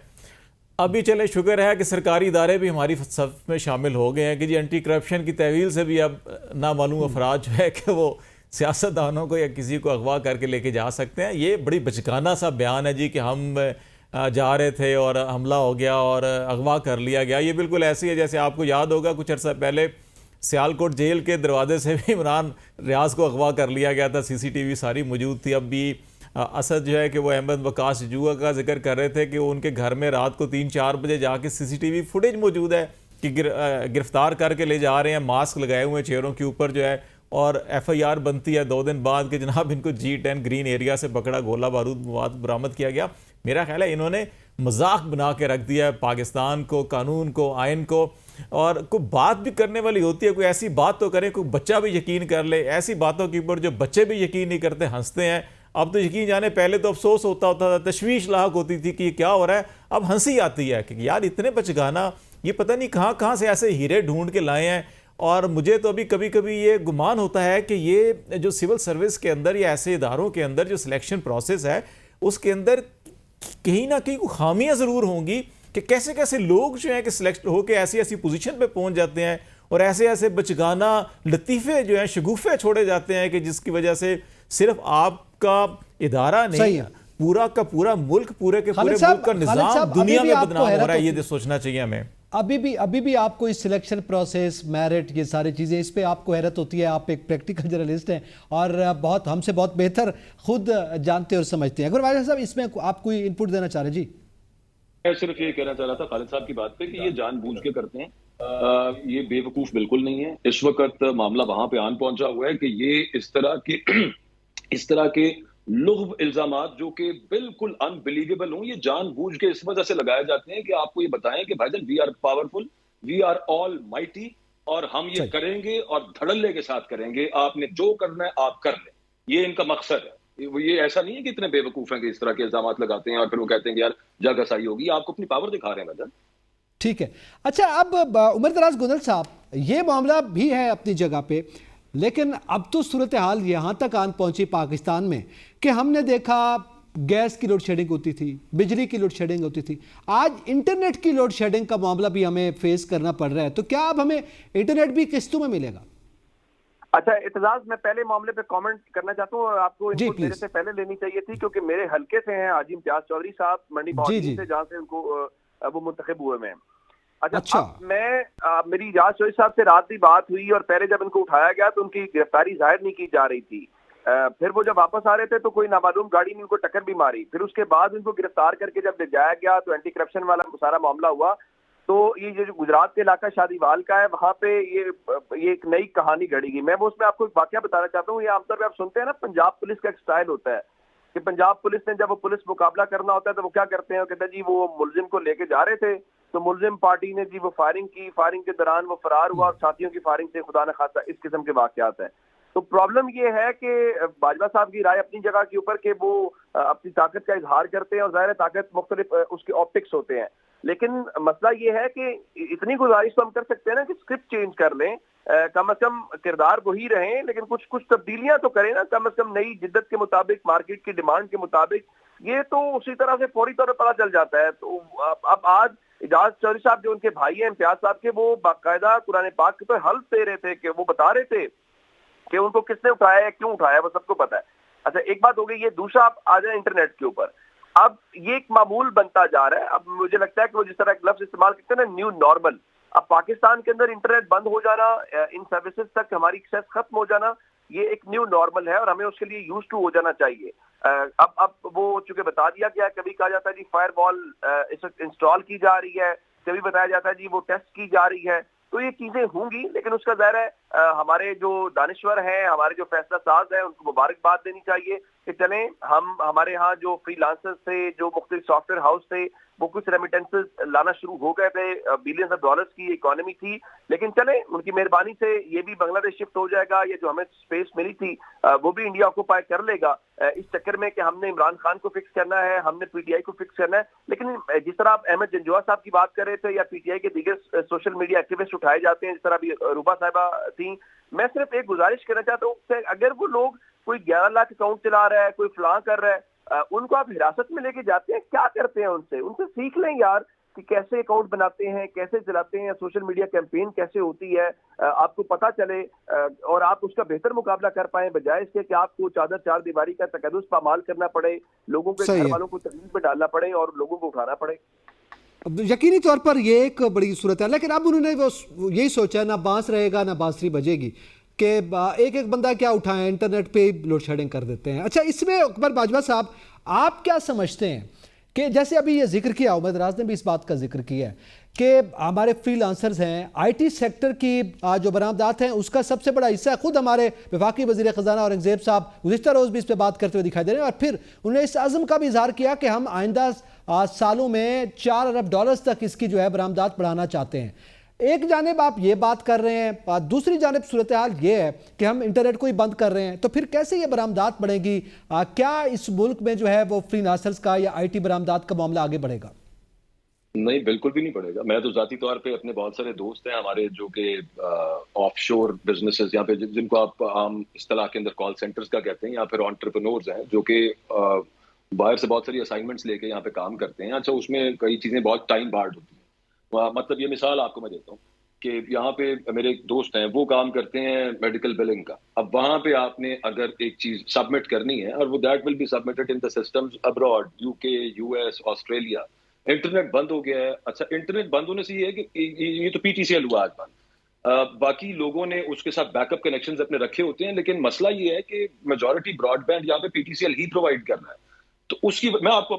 अभी चले शुक्र है कि सरकारी इदारे भी हमारी सफ में शामिल हो गए हैं कि जी एंटी करप्शन की तहवील से भी अब नामालूम अफराद जो है कि वो सियासतदानों को या किसी को अगवा करके लेके जा सकते हैं। ये बड़ी बचकाना सा बयान है जी कि हम जा रहे थे और हमला हो गया और अगवा कर लिया गया। ये बिल्कुल ऐसी है जैसे आपको याद होगा कुछ अर्सा पहले सियालकोट जेल के दरवाजे से भी इमरान रियाज को अगवा कर लिया गया था, CCTV सारी मौजूद थी। अब भी असद जो है कि वो अहमद वकास जुआ का जिक्र कर रहे थे कि उनके घर में रात को 3-4 बजे जाके CCTV फुटेज मौजूद है कि गिरफ्तार करके ले जा रहे हैं, मास्क लगाए हुए चेहरों के ऊपर जो है, और FIR बनती है 2 दिन बाद कि जनाब इनको G10 ग्रीन एरिया से पकड़ा, गोला बारूद मवाद बरामद किया गया। मेरा ख्याल है इन्होंने मजाक बना के रख दिया है पाकिस्तान को, कानून को, आइन को। और कोई बात भी करने वाली होती है, कोई ऐसी बात तो करें कोई बच्चा भी यकीन कर ले। ऐसी बातों के ऊपर जो बच्चे भी यकीन नहीं करते, हंसते हैं। अब तो यकीन जाने, पहले तो अफसोस होता था, तशवीश लाक होती थी कि ये क्या हो रहा है, अब हंसी आती है कि यार इतने बचगाना, ये पता नहीं कहाँ कहाँ से ऐसे हीरे ढूंढ के लाए हैं। और मुझे तो अभी कभी कभी ये गुमान होता है कि ये जो सिविल सर्विस के अंदर या ऐसे इदारों के अंदर जो सिलेक्शन प्रोसेस है उसके अंदर कहीं ना कहीं खामियां ज़रूर होंगी कि कैसे कैसे लोग जो हैं कि सिलेक्ट होकर ऐसी ऐसी पोजीशन पे पहुंच जाते हैं और ऐसे ऐसे बचगाना लतीफ़े जो हैं, शगुफ़े छोड़े जाते हैं कि जिसकी वजह से सिर्फ आपका इदारा नहीं, पूरा का पूरा मुल्क, पूरे के पूरे मुल्क का निज़ाम दुनिया में बदनाम हो रहा है। ये सोचना चाहिए हमें। अभी भी आपको इस सिलेक्शन प्रोसेस, मेरिट, ये सारी चीज़ें, इस पे आपको हैरत होती है? आप एक प्रैक्टिकल जर्नलिस्ट हैं और बहुत हमसे बहुत बेहतर खुद जानते और समझते हैं। अगर वाजिद साहब इसमें आप कोई इनपुट देना चाह रहे हैं? जी, मैं सिर्फ ये कहना चाह रहा था खालिद साहब की बात पे कि ये जानबूझ के करते हैं। ये बेवकूफ बिल्कुल नहीं है। इस वक्त मामला वहां पे आन पहुंचा हुआ है कि ये इस तरह के लुग़्व इल्जामात जो कि बिल्कुल अनबिलीवेबल हों, ये जानबूझ के इस वजह से लगाए जाते हैं कि आपको ये बताएं कि भाईजान we are powerful, we are all mighty, और हम ये करेंगे और धड़ल्ले के साथ करेंगे। आपने जो करना है आप कर लें, ये इनका मकसद है। ये ऐसा नहीं है कि इतने बेवकूफ हैं कि इस तरह के इल्जामात लगाते हैं और फिर वो कहते हैं कि यार जग घसाई होगी। आपको अपनी पावर दिखा रहे हैं भाईजान। ठीक है। अच्छा, अब उमर दराज गुंजल साहब, ये मामला भी है अपनी जगह पे, लेकिन अब तो सूरत हाल यहाँ तक आन पहुंची पाकिस्तान में कि हमने देखा गैस की लोड शेडिंग होती थी, बिजली की लोड शेडिंग होती थी, आज इंटरनेट की लोड शेडिंग का मामला भी हमें फेस करना पड़ रहा है। तो क्या अब हमें इंटरनेट भी किस्तों में मिलेगा? अच्छा इत्तेजाज, मैं पहले मामले पे कमेंट करना चाहता हूँ और आपको इनपुट मेरे से पहले लेनी चाहिए थी, क्योंकि मेरे हल्के से हैं हाजी इम्तियाज चौधरी साहब मंडी बहादुरगंज से, जहाँ से उनको वो मुंतखब हुए में। अच्छा, अब मेरी इजाज चौधरी साहब से रात भी बात हुई और पहले जब इनको उठाया गया तो उनकी गिरफ्तारी जाहिर नहीं की जा रही थी। फिर वो जब वापस आ रहे थे तो कोई नामालूम गाड़ी ने उनको टक्कर भी मारी। फिर उसके बाद उनको गिरफ्तार करके जब ले जाया गया तो एंटी करप्शन वाला सारा मामला हुआ। तो ये जो गुजरात के इलाका शादीवाल का है, वहां पे ये एक नई कहानी घड़ी गई। मैं वो उसमें आपको एक वाकया बताना चाहता हूँ। ये आमतौर पर आप सुनते हैं ना, पंजाब पुलिस का एक स्टाइल होता है कि पंजाब पुलिस ने जब वो पुलिस मुकाबला करना होता है तो वो क्या करते हैं, कहते हैं जी वो मुलजिम को लेके जा रहे थे तो मुलजिम पार्टी ने जी वो फायरिंग की, फायरिंग के दौरान वो फरार हुआ और साथियों की फायरिंग से खुदा न खासा इस किस्म के वाकयात हैं। तो प्रॉब्लम ये है कि बाजवा साहब की राय अपनी जगह के ऊपर कि वो अपनी ताकत का इजहार करते हैं और ज़ाहिर ताकत मुख्तलिफ उसके ऑप्टिक्स होते हैं, लेकिन मसला ये है कि इतनी गुजारिश तो हम कर सकते हैं ना कि स्क्रिप्ट चेंज कर लें, कम अज कम किरदार वही रहें लेकिन कुछ कुछ तब्दीलियां तो करें ना, कम अज कम नई जिद्दत के मुताबिक, मार्केट की डिमांड के मुताबिक। ये तो उसी तरह से फौरी तौर पर पता चल जाता है। तो अब आज इजाज चौधरी साहब जो उनके भाई हैं इम्तियाज साहब के, वो बाकायदा कुरान पाक के तो हल्फ दे रहे थे कि वो बता रहे थे कि उनको किसने उठाया है, क्यों उठाया, वो सबको पता है। अच्छा, एक बात हो गई ये। दूसरा आप आ जाए इंटरनेट के ऊपर। अब ये एक मामूल बनता जा रहा है। अब मुझे लगता है कि वो जिस तरह एक लफ्ज इस्तेमाल करते हैं ना, न्यू नॉर्मल, अब पाकिस्तान के अंदर इंटरनेट बंद हो जाना, इन सर्विसेज तक हमारी एक्सेस खत्म हो जाना, ये एक न्यू नॉर्मल है और हमें उसके लिए यूज टू हो जाना चाहिए। अब वो चूंकि बता दिया गया, कभी कहा जाता है जी फायरवॉल इंस्टॉल की जा रही है, कभी बताया जाता है जी वो टेस्ट की जा रही है। तो ये चीजें होंगी, लेकिन उसका ज़ाहिर है हमारे जो दानिश्वर हैं, हमारे जो फैसला साज हैं, उनको मुबारकबाद देनी चाहिए कि चलें हम हमारे यहाँ जो फ्रीलांसर्स थे, जो मुख्तलिफ सॉफ्टवेयर हाउस थे, वो कुछ रेमिटेंसेस लाना शुरू हो गए थे, बिलियंस ऑफ डॉलर्स की इकोनॉमी थी, लेकिन चले उनकी मेहरबानी से ये भी बांग्लादेश शिफ्ट हो जाएगा। ये जो हमें स्पेस मिली थी वो भी इंडिया ऑक्यूपाई कर लेगा। इस चक्कर में कि हमने इमरान खान को फिक्स करना है, हमने पीटीआई को फिक्स करना है। लेकिन जिस तरह आप अहमद जंजुआ साहब की बात कर रहे थे या पीटीआई के दीगर सोशल मीडिया एक्टिविस्ट उठाए जाते हैं, जिस तरह अभी रूबा साहिबा थी, मैं सिर्फ एक गुजारिश करना चाहता हूँ, अगर वो लोग कोई 11 लाख अकाउंट चला रहा है, कोई फलां कर रहा है, उनको आप हिरासत में लेके जाते हैं, क्या करते हैं उनसे सीख लें यार कि कैसे अकाउंट बनाते हैं, कैसे चलाते हैं, सोशल मीडिया कैंपेन कैसे होती है, आपको पता चले और आप उसका बेहतर मुकाबला कर पाए, बजाय इसके कि आपको चादर चार दीवारी का तकद्दुस पामाल करना पड़े, लोगों के घर वालों को तकलीफ में डालना पड़े और लोगों को उठाना पड़े। यकीनी तौर पर ये एक बड़ी सूरत है, लेकिन अब उन्होंने वो यही सोचा ना बांस रहेगा ना बांसुरी बजेगी कि एक एक बंदा क्या उठाएं, इंटरनेट पे लोड शेडिंग कर देते हैं। अच्छा, इसमें अकबर बाजवा साहब आप क्या समझते हैं कि जैसे अभी ये जिक्र किया, उमर दराज ने भी इस बात का जिक्र किया है कि हमारे फ्रीलांसर्स हैं, आईटी सेक्टर की जो बरामदात हैं उसका सबसे बड़ा हिस्सा खुद हमारे वफाकी वज़ीर ख़ज़ाना औरंगज़ेब साहब गुज़िश्ता रोज़ भी इस पर बात करते हुए दिखाई दे रहे हैं, और फिर उन्होंने इस अज़्म का भी इजहार किया कि हम आइंदा सालों में 4 अरब डॉलर्स तक इसकी जो है बरामदात बढ़ाना चाहते हैं। एक जानिब आप ये बात कर रहे हैं, दूसरी जानिब सूरत हाल ये है कि हम इंटरनेट को ही बंद कर रहे हैं, तो फिर कैसे ये बरामदात बढ़ेगी? क्या इस मुल्क में जो है वो फ्रीलांसर्स का या आईटी बरामदात का मामला आगे बढ़ेगा? नहीं, बिल्कुल भी नहीं बढ़ेगा। मैं तो जाती तौर पे अपने बहुत सारे दोस्त हैं हमारे जो कि ऑफशोर बिजनेसेस, यहाँ पे जिनको आप आम इस्तेलाह के अंदर कॉल सेंटर्स का कहते हैं, या फिर एंटरप्रेन्योर्स हैं जो कि बाहर से बहुत सारी असाइनमेंट्स लेके यहाँ पे काम करते हैं। अच्छा, उसमें कई चीजें बहुत टाइम बार्ड होती हैं। मतलब ये मिसाल आपको मैं देता हूँ कि यहाँ पे मेरे एक दोस्त हैं, वो काम करते हैं मेडिकल बिलिंग का। अब वहां पे आपने अगर एक चीज सबमिट करनी है और वो that will be submitted in the systems abroad, UK, US, Australia, internet बंद हो गया है। अच्छा, इंटरनेट बंद होने से ये है कि ये तो पीटीसीएल हुआ आज बंद, बाकी लोगों ने उसके साथ बैकअप कनेक्शंस अपने रखे होते हैं, लेकिन मसला ये है कि मेजॉरिटी ब्रॉडबैंड यहाँ पे पीटीसीएल ही प्रोवाइड कर रहा है। तो उसकी मैं आपको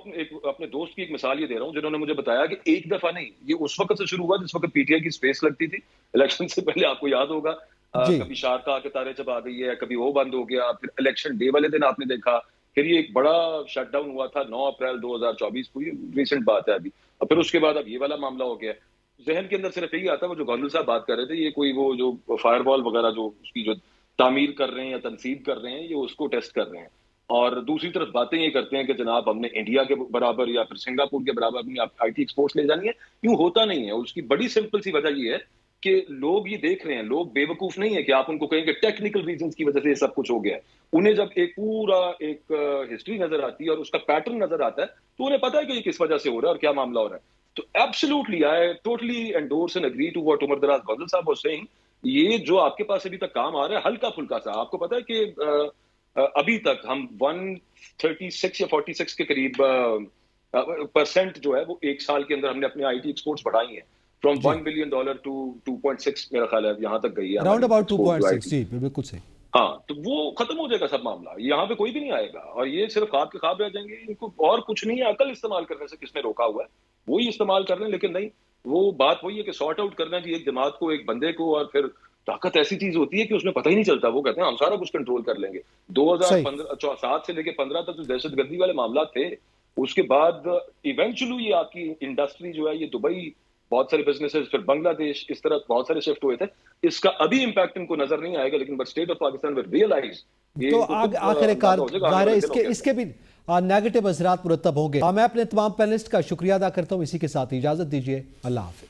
अपने दोस्त की एक मिसाल ये दे रहा हूँ, जिन्होंने मुझे बताया कि एक दफा नहीं, ये उस वक्त से शुरू हुआ जिस वक्त पीटीआई की स्पेस लगती थी इलेक्शन से पहले, आपको याद होगा। कभी शारका के तारे जब आ गई है, कभी वो बंद हो गया, फिर इलेक्शन डे वाले दिन आपने देखा, फिर ये एक बड़ा शटडाउन हुआ था 9 अप्रैल 2024 को, ये रिसेंट बात है अभी, और फिर उसके बाद अब ये वाला मामला हो गया। जहन के अंदर सिर्फ यही आता है, वो जो गौलू साहब बात कर रहे थे, ये कोई वो जो फायरवॉल वगैरह जो उसकी जो तामीर कर रहे हैं या तनसीब कर रहे हैं, ये उसको टेस्ट कर रहे हैं। और दूसरी तरफ बातें ये करते हैं कि जनाब हमने इंडिया के बराबर या फिर सिंगापुर के बराबर अपनी आईटी एक्सपोर्ट्स ले जानी है। यूं होता नहीं है। उसकी बड़ी सिंपल सी वजह ये है कि लोग ये देख रहे हैं, लोग बेवकूफ नहीं है कि आप उनको कहेंगे टेक्निकल रीजंस की वजह से ये सब कुछ हो गया है। उन्हें जब एक पूरा एक हिस्ट्री नजर आती है और उसका पैटर्न नजर आता है, तो उन्हें पता है कि ये किस वजह से हो रहा है और क्या मामला हो रहा है। तो absolutely I totally endorse and agree to what Umar Daraz Gondal साहब वाज सेइंग। ये जो आपके पास अभी तक काम आ रहा है हल्का फुल्का सा, आपको पता है कि अभी तक हम 136 या 46 के करीब परसेंट जो है वो एक साल के अंदर हमने अपने आईटी एक्सपोर्ट्स बढ़ाई हैं, फ्रॉम $1 बिलियन टू 2.6 मेरा ख्याल है यहाँ तक गई है, अराउंड अबाउट 2.6। जी बिल्कुल सही। हाँ, तो वो खत्म हो जाएगा सब मामला, यहाँ पे कोई भी नहीं आएगा और ये सिर्फ ख्वाब के ख्वाब रह जाएंगे। इनको और कुछ नहीं है, अकल इस्तेमाल करने से किसने रोका हुआ है, वो ही इस्तेमाल कर रहे हैं। लेकिन नहीं, वो बात वही है कि सॉर्ट आउट करना चाहिए एक दिमाग को, एक बंदे को। और फिर ताकत ऐसी चीज होती है कि उसमें पता ही नहीं चलता। वो कहते हैं हम सारा कुछ कंट्रोल कर लेंगे। 2007 से लेके 15 तक जो दहशतगर्दी वाले मामला थे, उसके बाद इवेंचुअली ये आपकी इंडस्ट्री जो है, ये दुबई, बहुत सारे बिजनेसेस, फिर बांग्लादेश, इस तरह बहुत सारे शिफ्ट हुए थे। इसका अभी इम्पैक्ट इनको नजर नहीं आएगा, लेकिन but state of Pakistan will realise. तो आखिरकार जाहिर है इसके भी नेगेटिव असरात मुरतब होंगे। मैं अपने तमाम पैनलिस्ट का शुक्रिया अदा करता हूँ। इसी के साथ इजाजत दीजिए। अल्लाह हाफिज।